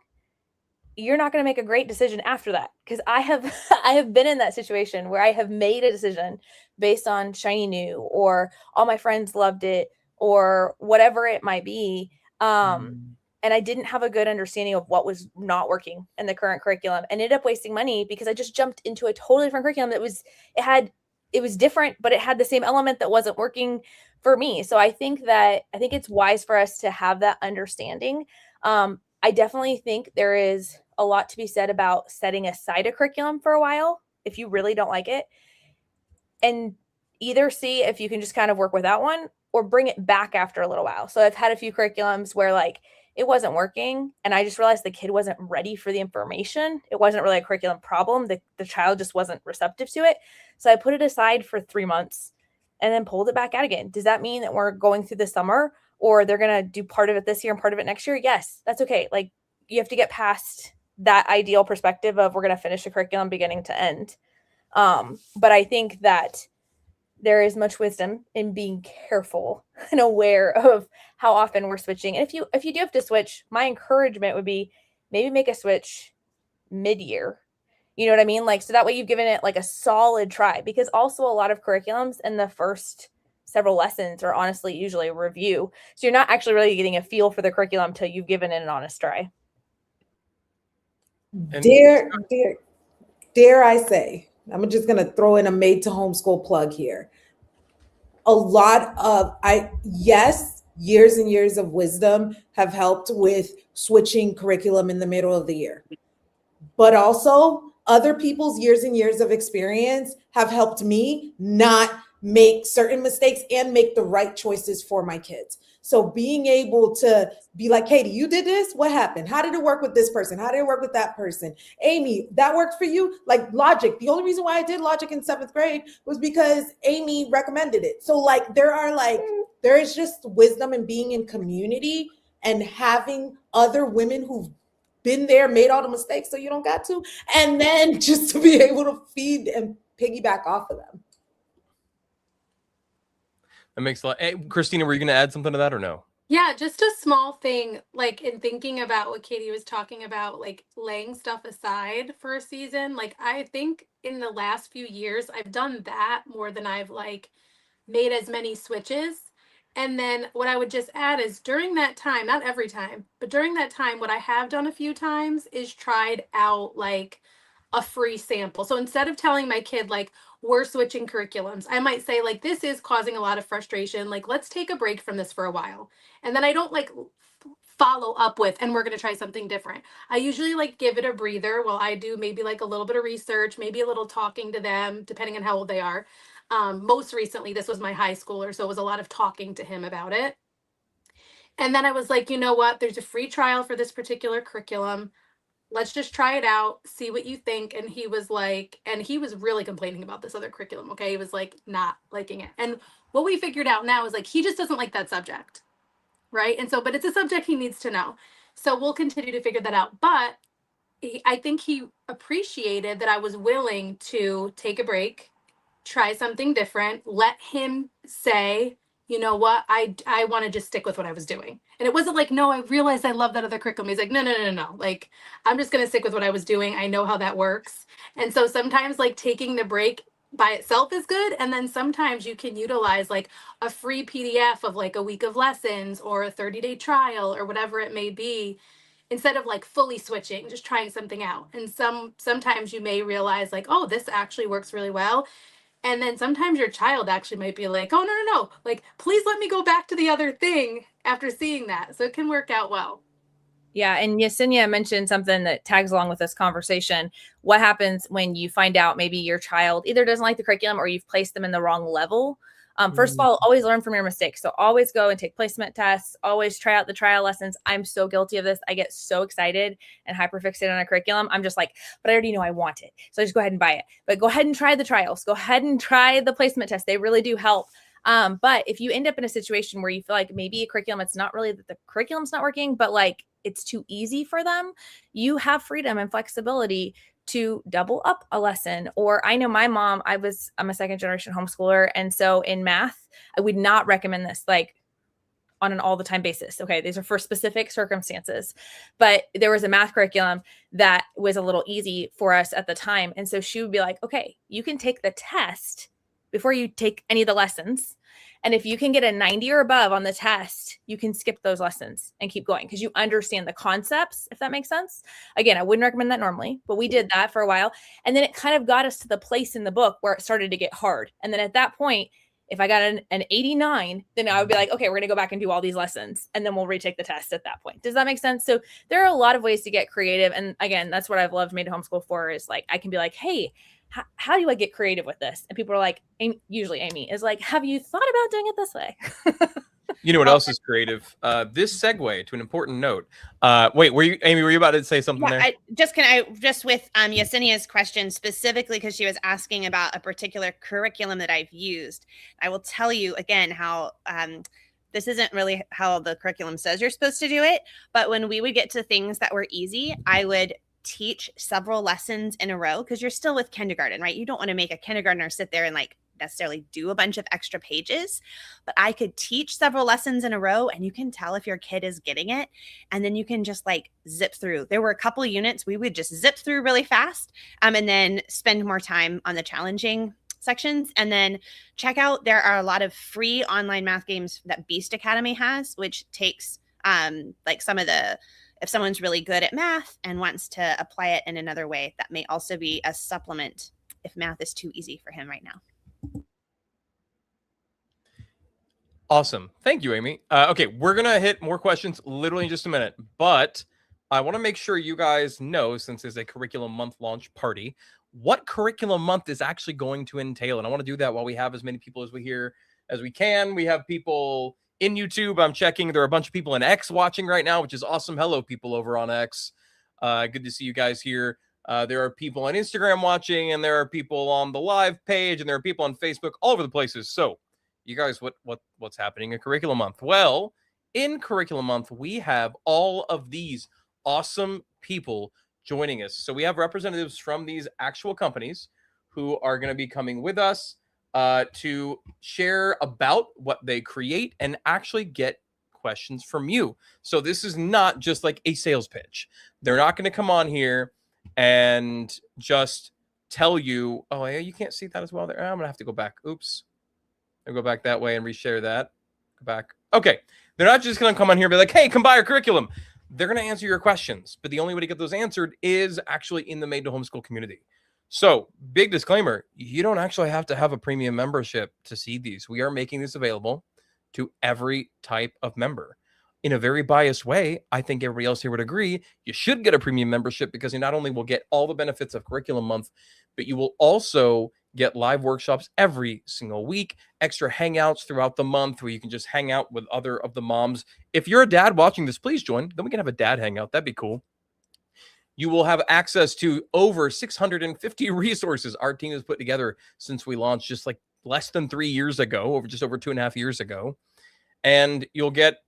you're not going to make a great decision after that. Because I have been in that situation where I have made a decision based on shiny new or all my friends loved it or whatever it might be. And I didn't have a good understanding of what was not working in the current curriculum and ended up wasting money because I just jumped into a totally different curriculum that it was different, but it had the same element that wasn't working for me. So I think it's wise for us to have that understanding. I definitely think there is a lot to be said about setting aside a curriculum for a while if you really don't like it, and either see if you can just kind of work without one or bring it back after a little while. So I've had a few curriculums where it wasn't working and I just realized the kid wasn't ready for the information. It wasn't really a curriculum problem. The child just wasn't receptive to it. So I put it aside for 3 months and then pulled it back out again. Does that mean that we're going through the summer or they're going to do part of it this year and part of it next year? Yes, that's okay. You have to get past that ideal perspective of we're going to finish the curriculum beginning to end. But I think that there is much wisdom in being careful and aware of how often we're switching. And if you do have to switch, my encouragement would be maybe make a switch mid-year. You know what I mean? Like, so that way you've given it like a solid try, because also a lot of curriculums in the first several lessons are honestly usually a review. So you're not actually really getting a feel for the curriculum until you've given it an honest try. And Dare I say, I'm just going to throw in a made to homeschool plug here. A lot of, yes, years and years of wisdom have helped with switching curriculum in the middle of the year. But also other people's years and years of experience have helped me not make certain mistakes and make the right choices for my kids. So being able to be like, Katie, you did this. What happened? How did it work with this person? How did it work with that person? Amy, that worked for you? Like logic. The only reason why I did logic in 7th grade was because Amy recommended it. So like there is just wisdom in being in community and having other women who've been there, made all the mistakes so you don't got to, and then just to be able to feed and piggyback off of them. that makes a lot. Hey, Christina, were you going to add something to that or no? Yeah, just a small thing, like in thinking about what Katie was talking about, like laying stuff aside for a season. Like I think in the last few years, I've done that more than I've like made as many switches. And then what I would just add is during that time, not every time, but during that time, what I have done a few times is tried out like a free sample. So instead of telling my kid, like, we're switching curriculums, I might say, like, this is causing a lot of frustration. Like, let's take a break from this for a while. And then I don't like follow up with, and we're going to try something different. I usually like give it a breather while I do maybe like a little bit of research, maybe a little talking to them, depending on how old they are. Most recently, this was my high schooler, so it was a lot of talking to him about it. And then I was like, you know what? There's a free trial for this particular curriculum. Let's just try it out, see what you think. And he was like, and he was really complaining about this other curriculum. Okay. He was like not liking it. And what we figured out now is like, he just doesn't like that subject. Right. And so, but it's a subject he needs to know. So we'll continue to figure that out. But I think he appreciated that I was willing to take a break, try something different, let him say, you know what, I want to just stick with what I was doing. And it wasn't like, no, I realized I love that other curriculum. He's like, no. Like, I'm just going to stick with what I was doing. I know how that works. And so sometimes like taking the break by itself is good. And then sometimes you can utilize like a free PDF of like a week of lessons or a 30-day trial or whatever it may be, instead of like fully switching, just trying something out. And sometimes you may realize like, oh, this actually works really well. And then sometimes your child actually might be like, oh, no. Like, please let me go back to the other thing after seeing that. So it can work out well. Yeah. And Yesenia mentioned something that tags along with this conversation. What happens when you find out maybe your child either doesn't like the curriculum or you've placed them in the wrong level? First of all, always learn from your mistakes. So always go and take placement tests, always try out the trial lessons. I'm so guilty of this. I get so excited and hyperfixated on a curriculum. I'm just like, but I already know I want it. So I just go ahead and buy it. But go ahead and try the trials. Go ahead and try the placement tests. They really do help. But if you end up in a situation where you feel like maybe a curriculum, it's not really that the curriculum's not working, but like it's too easy for them, you have freedom and flexibility to double up a lesson. Or I know my mom, I'm a second generation homeschooler. And so in math, I would not recommend this like on an all the time basis. Okay. These are for specific circumstances, but there was a math curriculum that was a little easy for us at the time. And so she would be like, okay, you can take the test before you take any of the lessons. And if you can get a 90 or above on the test, you can skip those lessons and keep going because you understand the concepts, if that makes sense. Again, I wouldn't recommend that normally, but we did that for a while. And then it kind of got us to the place in the book where it started to get hard. And then at that point, if I got an 89, then I would be like, okay, we're going to go back and do all these lessons. And then we'll retake the test at that point. Does that make sense? So there are a lot of ways to get creative. And again, that's what I've loved Made to Homeschool for is like, I can be like, hey, how do I get creative with this? And people are like, usually Amy is like, have you thought about doing it this way? You know what else is creative? This segue to an important note. Wait, Amy, were you about to say something there? Just with Yesenia's question specifically, because she was asking about a particular curriculum that I've used. I will tell you again how this isn't really how the curriculum says you're supposed to do it. But when we would get to things that were easy, I would teach several lessons in a row because you're still with kindergarten, right? You don't want to make a kindergartner sit there and like necessarily do a bunch of extra pages, but I could teach several lessons in a row and you can tell if your kid is getting it. And then you can just like zip through. There were a couple of units we would just zip through really fast and then spend more time on the challenging sections. And then check out, there are a lot of free online math games that Beast Academy has, which takes like some of the, if someone's really good at math and wants to apply it in another way, that may also be a supplement if math is too easy for him right now. Awesome. Thank you, Amy. Okay, we're going to hit more questions literally in just a minute, but I want to make sure you guys know, since it's a curriculum month launch party, what curriculum month is actually going to entail. And I want to do that while we have as many people as we can. We have people in YouTube. I'm checking. There are a bunch of people in X watching right now, which is awesome. Hello, people over on X. Good to see you guys here. There are people on Instagram watching, and there are people on the live page, and there are people on Facebook, all over the places. So you guys, what's happening in curriculum month? Well, in curriculum month, we have all of these awesome people joining us. So we have representatives from these actual companies who are going to be coming with us to share about what they create and actually get questions from you. So this is not just like a sales pitch. They're not going to come on here and just tell you, oh, yeah, you can't see that as well there. I'm going to have to go back. Oops. I'll go back that way and reshare that. Go back. Okay. They're not just going to come on here and be like, hey, come buy our curriculum. They're going to answer your questions. But the only way to get those answered is actually in the Made to Homeschool community. So, big disclaimer, you don't actually have to have a premium membership to see these. We are making this available to every type of member. In a very biased way, I think everybody else here would agree, you should get a premium membership because you not only will get all the benefits of curriculum month, but you will also get live workshops every single week, extra hangouts throughout the month where you can just hang out with other of the moms. If you're a dad watching this, please join. Then we can have a dad hangout. That'd be cool. You will have access to over 650 resources our team has put together since we launched just like less than 3 years ago, just over 2.5 years ago. And you'll get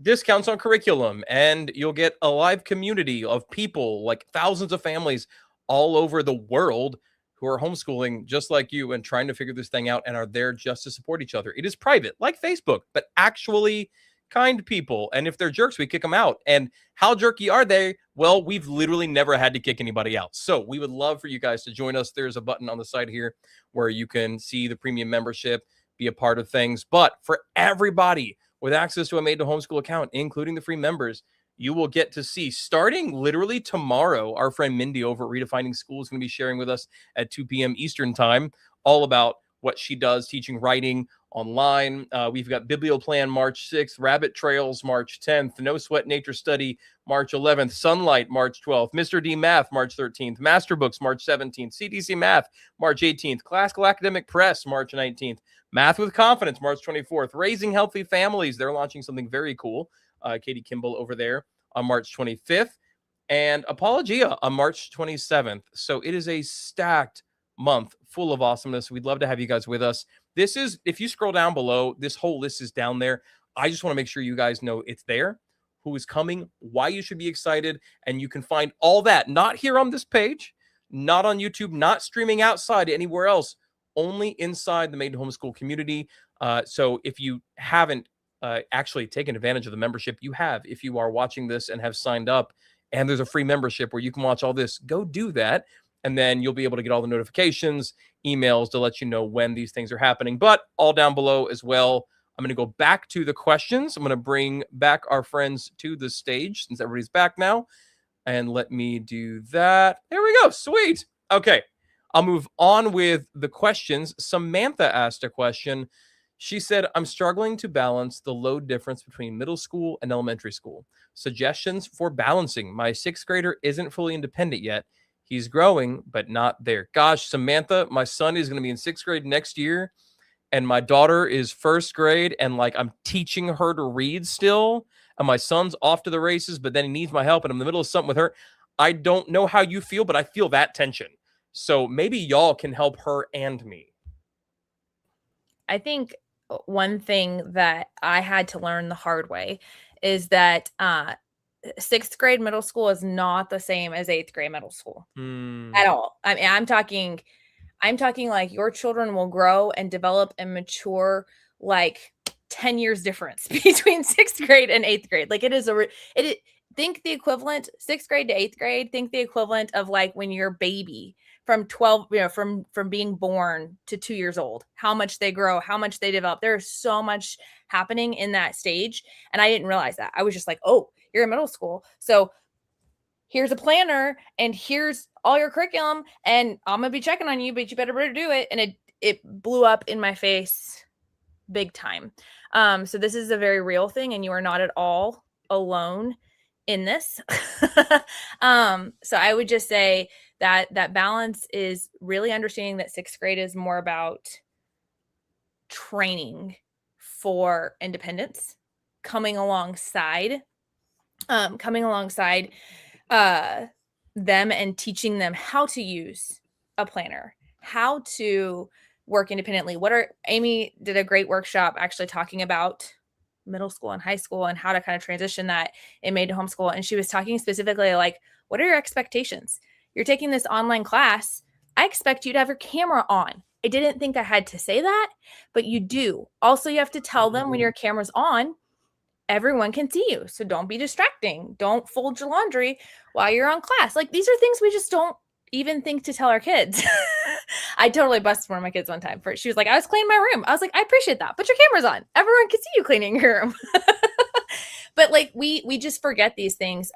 discounts on curriculum, and you'll get a live community of people, like thousands of families all over the world who are homeschooling just like you and trying to figure this thing out and are there just to support each other. It is private, like Facebook, but actually kind people. And if they're jerks, we kick them out. And how jerky are they? Well, we've literally never had to kick anybody out. So we would love for you guys to join us. There's a button on the side here where you can see the premium membership, be a part of things. But for everybody with access to a Made to Homeschool account, including the free members, you will get to see, starting literally tomorrow, our friend Mindy over at Redefining School is going to be sharing with us at 2 p.m. Eastern time, all about what she does teaching writing online. We've got BiblioPlan March 6th, Rabbit Trails March 10th, No Sweat Nature Study March 11th, Sonlight March 12th, Mr. D Math March 13th, Master Books March 17th, CDC Math March 18th, Classical Academic Press March 19th, Math with Confidence March 24th, Raising Healthy Families. They're launching something very cool. Katie Kimball over there on March 25th, and Apologia on March 27th. So it is a stacked month full of awesomeness. We'd love to have you guys with us. This is, if you scroll down below, this whole list is down there. I just want to make sure you guys know it's there, who is coming, why you should be excited, and you can find all that, not here on this page, not on YouTube, not streaming outside anywhere else, only inside the Made to Homeschool community. So if you haven't actually taken advantage of the membership, you have. If you are watching this and have signed up, and there's a free membership where you can watch all this, go do that. And then you'll be able to get all the notifications, emails to let you know when these things are happening. But all down below as well. I'm going to go back to the questions. I'm going to bring back our friends to the stage since everybody's back now. And let me do that. There we go. Sweet. Okay. I'll move on with the questions. Samantha asked a question. She said, I'm struggling to balance the load difference between middle school and elementary school. Suggestions for balancing. My 6th grader isn't fully independent yet. He's growing, but not there. Gosh, Samantha, my son is going to be in 6th grade next year, and my daughter is 1st grade, and like I'm teaching her to read still, and my son's off to the races, but then he needs my help, and I'm in the middle of something with her. I don't know how you feel, but I feel that tension. So maybe y'all can help her and me. I think one thing that I had to learn the hard way is that 6th grade middle school is not the same as 8th grade middle school at all. I mean, I'm talking, I'm talking like your children will grow and develop and mature like 10 years difference between 6th grade and 8th grade. Like it is think the equivalent 6th grade to 8th grade, think the equivalent of like when you're baby from 12, from being born to 2 years old, how much they grow, how much they develop. There's so much happening in that stage. And I didn't realize that. I was just like, oh, you're in middle school. So here's a planner and here's all your curriculum and I'm going to be checking on you, but you better do it. And it blew up in my face big time. So this is a very real thing and you are not at all alone in this. So I would just say that balance is really understanding that 6th grade is more about training for independence, coming alongside them and teaching them how to use a planner, how to work independently. Amy did a great workshop actually talking about middle school and high school and how to kind of transition that in Made to Homeschool. And she was talking specifically like, what are your expectations? You're taking this online class. I expect you to have your camera on. I didn't think I had to say that, but you do. Also, you have to tell them when your camera's on, everyone can see you. So don't be distracting. Don't fold your laundry while you're on class. Like these are things we just don't even think to tell our kids. I totally busted one of my kids one time she was like, I was cleaning my room. I was like, I appreciate that, but your camera's on. Everyone can see you cleaning your room. But like we just forget these things.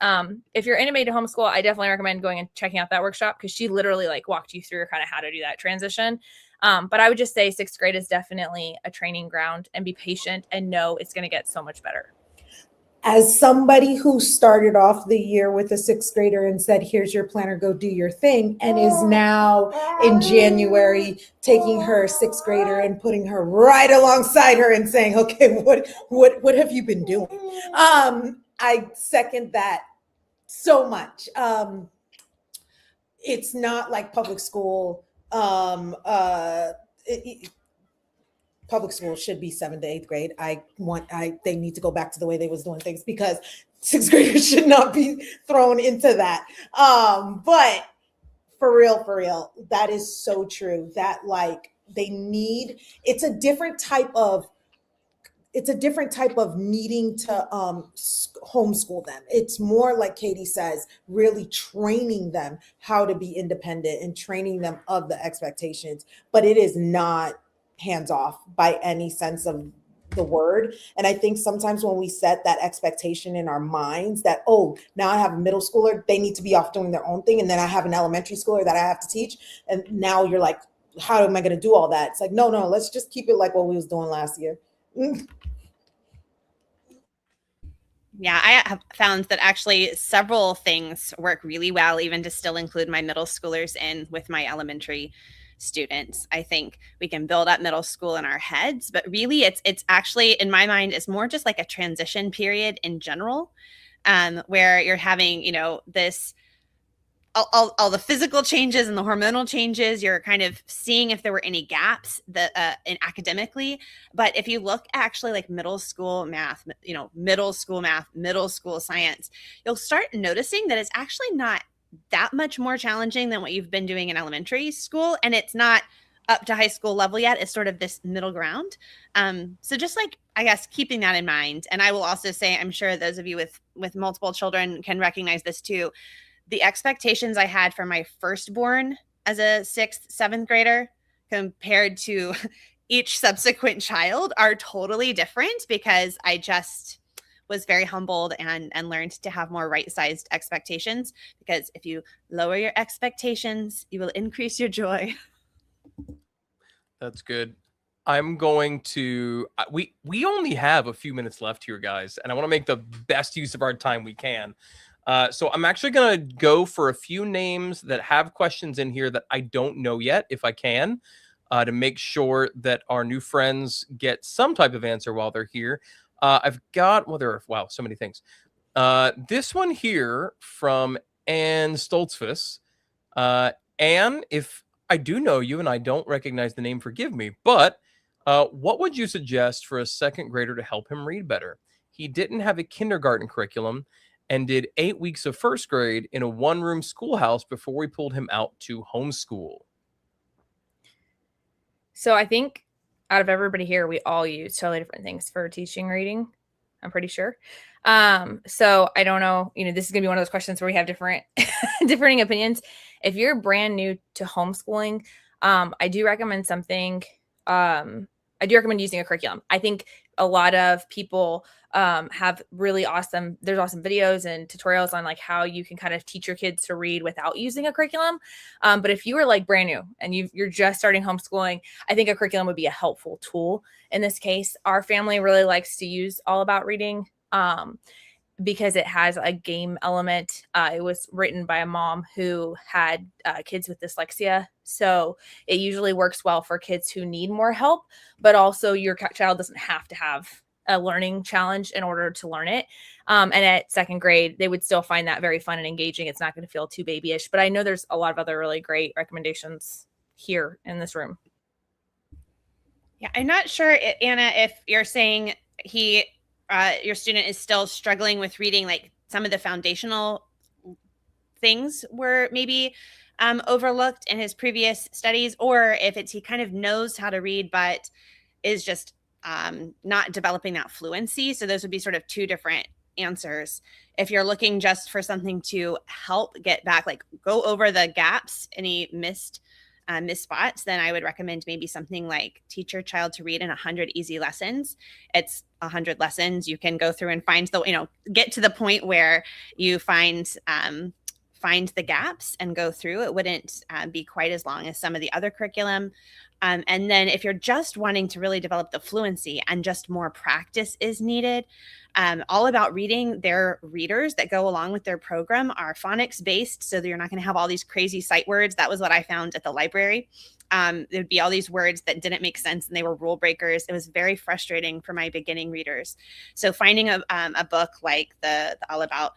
If you're animated to homeschool, I definitely recommend going and checking out that workshop because she literally like walked you through kind of how to do that transition. But I would just say 6th grade is definitely a training ground and be patient and know it's going to get so much better. As somebody who started off the year with a 6th grader and said, here's your planner, go do your thing, and is now in January taking her 6th grader and putting her right alongside her and saying, okay, what have you been doing? I second that so much. It's not like public school. Public school should be 7th to 8th grade. They need to go back to the way they was doing things because 6th graders should not be thrown into that. But for real, that is so true. That like it's a different type of needing to homeschool them. It's more like Katie says, really training them how to be independent and training them of the expectations. But it is not hands off by any sense of the word. And I think sometimes when we set that expectation in our minds that, oh, now I have a middle schooler, they need to be off doing their own thing. And then I have an elementary schooler that I have to teach. And now you're like, how am I going to do all that? It's like, no, let's just keep it like what we was doing last year. Yeah, I have found that actually several things work really well, even to still include my middle schoolers in with my elementary students. I think we can build up middle school in our heads, but really it's actually, in my mind, is more just like a transition period in general, where you're having, this all the physical changes and the hormonal changes. You're kind of seeing if there were any gaps that in academically. But if you look actually like middle school math, middle school science, you'll start noticing that it's actually not that much more challenging than what you've been doing in elementary school. And it's not up to high school level yet. It's sort of this middle ground. So just like, I guess, keeping that in mind. And I will also say, I'm sure those of you with multiple children can recognize this too. The expectations I had for my firstborn as a 6th, 7th grader compared to each subsequent child are totally different because I just was very humbled and learned to have more right-sized expectations, because if you lower your expectations, you will increase your joy. That's good. I'm going to, we only have a few minutes left here, guys, and I want to make the best use of our time we can. So I'm actually going to go for a few names that have questions in here that I don't know yet, if I can, to make sure that our new friends get some type of answer while they're here. I've got, so many things. This one here from Ann Stoltzfus. Ann, if I do know you and I don't recognize the name, forgive me, but what would you suggest for a 2nd grader to help him read better? He didn't have a kindergarten curriculum and did 8 weeks of 1st grade in a one-room schoolhouse before we pulled him out to homeschool. So I think out of everybody here, we all use totally different things for teaching reading. I'm pretty sure. So I don't know, this is gonna be one of those questions where we have different differing opinions. If you're brand new to homeschooling, I do recommend something. I do recommend using a curriculum. I think a lot of people have really awesome videos and tutorials on like how you can kind of teach your kids to read without using a curriculum. But if you are like brand new and you're just starting homeschooling, I think a curriculum would be a helpful tool. In this case, our family really likes to use All About Reading because it has a game element. It was written by a mom who had kids with dyslexia. So it usually works well for kids who need more help, but also your child doesn't have to have a learning challenge in order to learn it. And at second grade, they would still find that very fun and engaging. It's not going to feel too babyish, but I know there's a lot of other really great recommendations here in this room. Yeah, I'm not sure, Anna, if you're saying your student is still struggling with reading, like some of the foundational things were maybe overlooked in his previous studies, or if he kind of knows how to read, but is just not developing that fluency. So those would be sort of two different answers. If you're looking just for something to help get back, like go over the gaps, any missed spots, then I would recommend maybe something like Teach Your Child to Read in 100 Easy Lessons. It's 100 lessons. You can go through and find get to the point where you find the gaps and go through. It wouldn't be quite as long as some of the other curriculum. And then if you're just wanting to really develop the fluency and just more practice is needed, All About Reading, their readers that go along with their program are phonics based. So you're not going to have all these crazy sight words. That was what I found at the library. There'd be all these words that didn't make sense and they were rule breakers. It was very frustrating for my beginning readers. So finding a book like the All About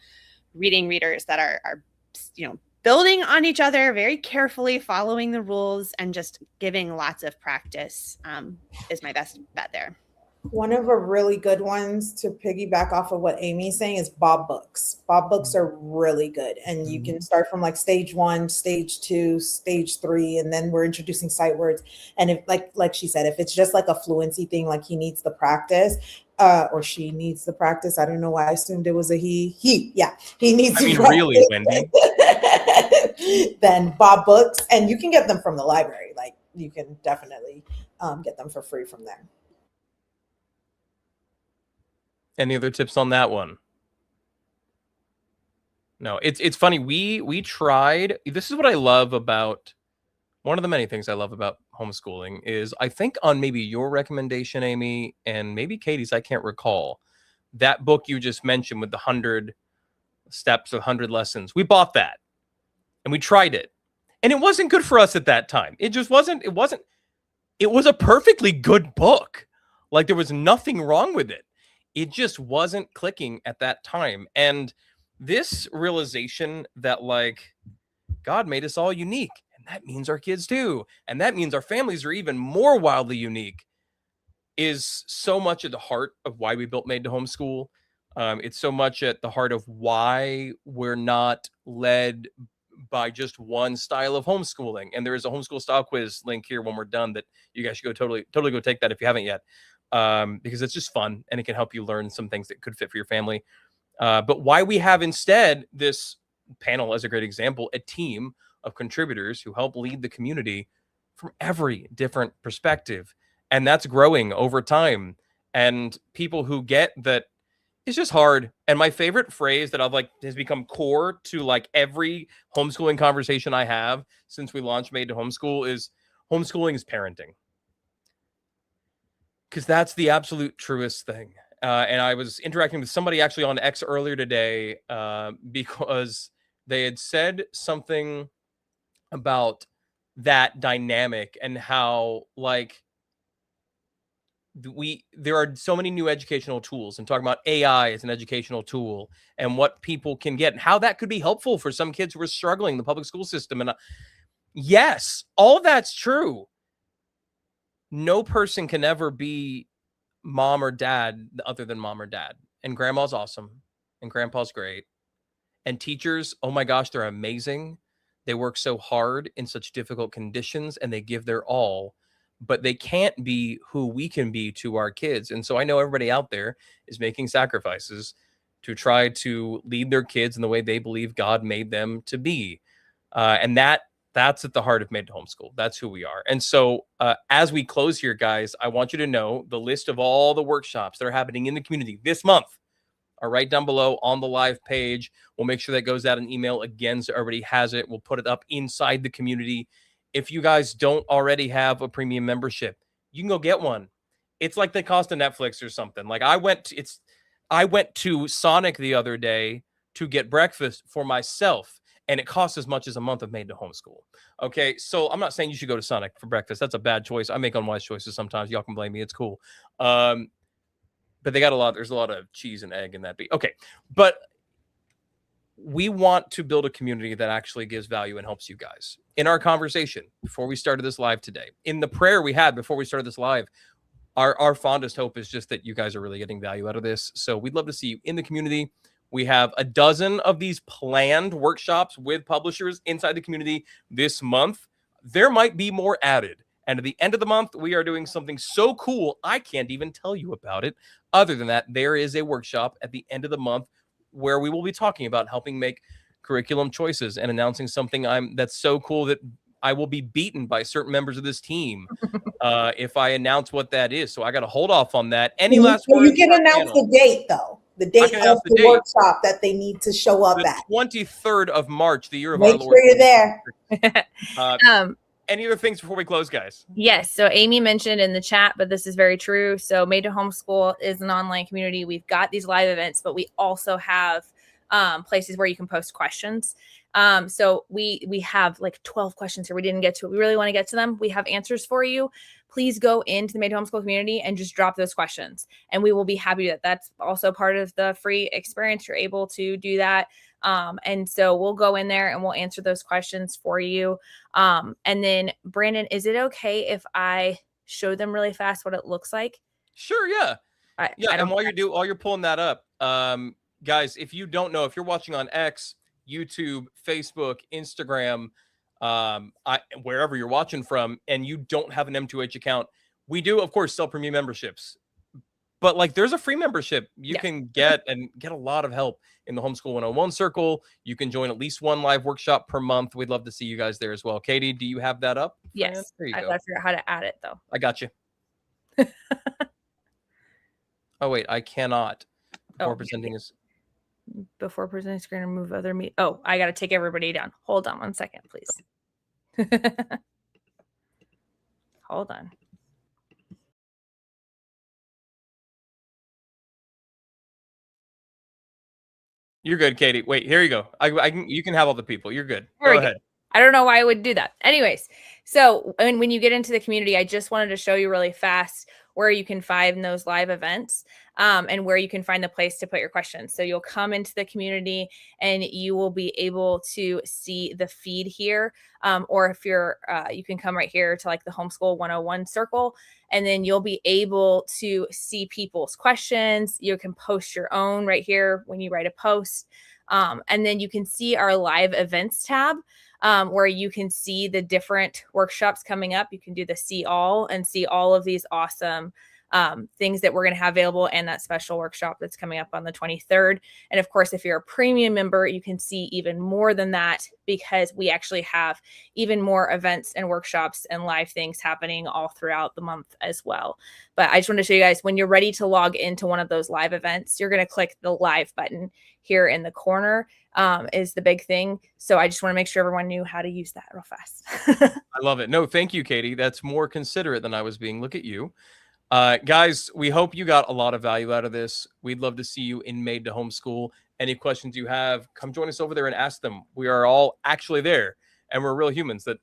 Reading readers that are building on each other, very carefully following the rules and just giving lots of practice is my best bet there. One of the really good ones to piggyback off of what Amy's saying is Bob books. Bob books are really good. And you can start from like stage 1, stage 2, stage 3, and then we're introducing sight words. And if like she said, if it's just like a fluency thing, like he needs the practice, or she needs the practice. I don't know why I assumed it was a he. Yeah, he needs to practice. Really, Wendy. Then Bob books, and you can get them from the library. Like you can definitely get them for free from there. Any other tips on that one? No, it's funny. We tried. This is what I love about, one of the many things I love about homeschooling is, I think on maybe your recommendation, Amy, and maybe Katie's, I can't recall, that book you just mentioned with the 100 steps of 100 lessons. We bought that and we tried it. And it wasn't good for us at that time. It just wasn't. It was a perfectly good book. Like there was nothing wrong with it. It just wasn't clicking at that time. And this realization that like God made us all unique, and that means our kids too, and that means our families are even more wildly unique, is so much at the heart of why we built Made to Homeschool. It's so much at the heart of why we're not led by just one style of homeschooling. And there is a homeschool style quiz link here when we're done that you guys should go totally go take that if you haven't yet. Because it's just fun and it can help you learn some things that could fit for your family. But why we have instead this panel as a great example, a team of contributors who help lead the community from every different perspective. And that's growing over time. And people who get that it's just hard. And my favorite phrase that I've has become core to like every homeschooling conversation I have since we launched Made to Homeschool is homeschooling is parenting. Because that's the absolute truest thing. And I was interacting with somebody actually on X earlier today because they had said something about that dynamic and how like there are so many new educational tools, and talking about AI as an educational tool and what people can get and how that could be helpful for some kids who are struggling in the public school system. And yes, all of that's true. No person can ever be mom or dad other than mom or dad. And grandma's awesome. And grandpa's great. And teachers, oh my gosh, they're amazing. They work so hard in such difficult conditions and they give their all. but they can't be who we can be to our kids. And so I know everybody out there is making sacrifices to try to lead their kids in the way they believe God made them to be. And that's at the heart of Made to Homeschool. That's who we are. And so as we close here, guys, I want you to know the list of all the workshops that are happening in the community this month are right down below on the live page. We'll make sure that goes out an email again so everybody has it. We'll put it up inside the community. If you guys don't already have a premium membership, you can go get one. It's like the cost of Netflix or something. Like I went to Sonic the other day to get breakfast for myself, and it costs as much as a month of Made to Homeschool. Okay, so I'm not saying you should go to Sonic for breakfast. That's a bad choice. I make unwise choices sometimes. Y'all can blame me. It's cool. But they got there's a lot of cheese and egg in that. Okay, but we want to build a community that actually gives value and helps you guys. In our conversation before we started this live today, in the prayer we had before we started this live, our fondest hope is just that you guys are really getting value out of this. So we'd love to see you in the community. We have a dozen of these planned workshops with publishers inside the community this month. There might be more added. And at the end of the month, we are doing something so cool, I can't even tell you about it. Other than that, there is a workshop at the end of the month where we will be talking about helping make curriculum choices and announcing something that's so cool that I will be beaten by certain members of this team if I announce what that is. So I got to hold off on that. Any last words? You can announce the date, though. The date of the workshop that they need to show up at. 23rd of March, the year of our Lord. Make sure you're there. Any other things before we close, guys? Yes. So Amy mentioned in the chat, but this is very true. So Made to Homeschool is an online community. We've got these live events, but we also have places where you can post questions. So we have like 12 questions here. We didn't get to it. We really want to get to them. We have answers for you. Please go into the Made to Homeschool community and just drop those questions. And we will be happy that that's also part of the free experience. You're able to do that. And so we'll go in there and we'll answer those questions for you. And then Brandon, is it okay if I show them really fast what it looks like? Sure. Yeah. And while you're pulling that up, guys, if you don't know, if you're watching on X, YouTube, Facebook, Instagram, wherever you're watching from, and you don't have an M2H account, we do, of course, sell premium memberships. But like, there's a free membership you can get and get a lot of help in the Homeschool 101 circle. You can join at least one live workshop per month. We'd love to see you guys there as well. Katie, do you have that up? Yes. I got to figure out how to add it, though. I got you. Oh, wait, I cannot. Before presenting screen, remove other Oh, I got to take everybody down. Hold on 1 second, please. Hold on. You're good, Katie. Wait, here you go. You can have all the people. You're good. Go ahead. I don't know why I would do that. Anyways, so when you get into the community, I just wanted to show you really fast where you can find those live events and where you can find the place to put your questions. So you'll come into the community and you will be able to see the feed here. Or if you're, you can come right here to like the Homeschool 101 circle, and then you'll be able to see people's questions. You can post your own right here when you write a post. And then you can see our live events tab. Where you can see the different workshops coming up. You can do the see all and see all of these awesome things that we're going to have available, and that special workshop that's coming up on the 23rd. And of course, if you're a premium member, you can see even more than that, because we actually have even more events and workshops and live things happening all throughout the month as well. But I just want to show you guys, when you're ready to log into one of those live events, you're going to click the live button here in the corner. Is the big thing. So I just want to make sure everyone knew how to use that real fast. I love it. No, thank you, Katie. That's more considerate than I was being. Look at you. Guys, we hope you got a lot of value out of this. We'd love to see you in Made to Homeschool. Any questions you have, come join us over there and ask them. We are all actually there, and we're real humans that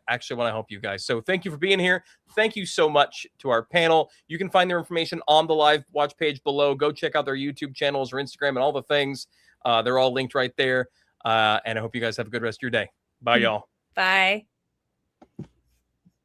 actually want to help you guys. So thank you for being here. Thank you so much to our panel. You can find their information on the live watch page below. Go check out their YouTube channels or Instagram and all the things. They're all linked right there. And I hope you guys have a good rest of your day. Bye, y'all. Bye.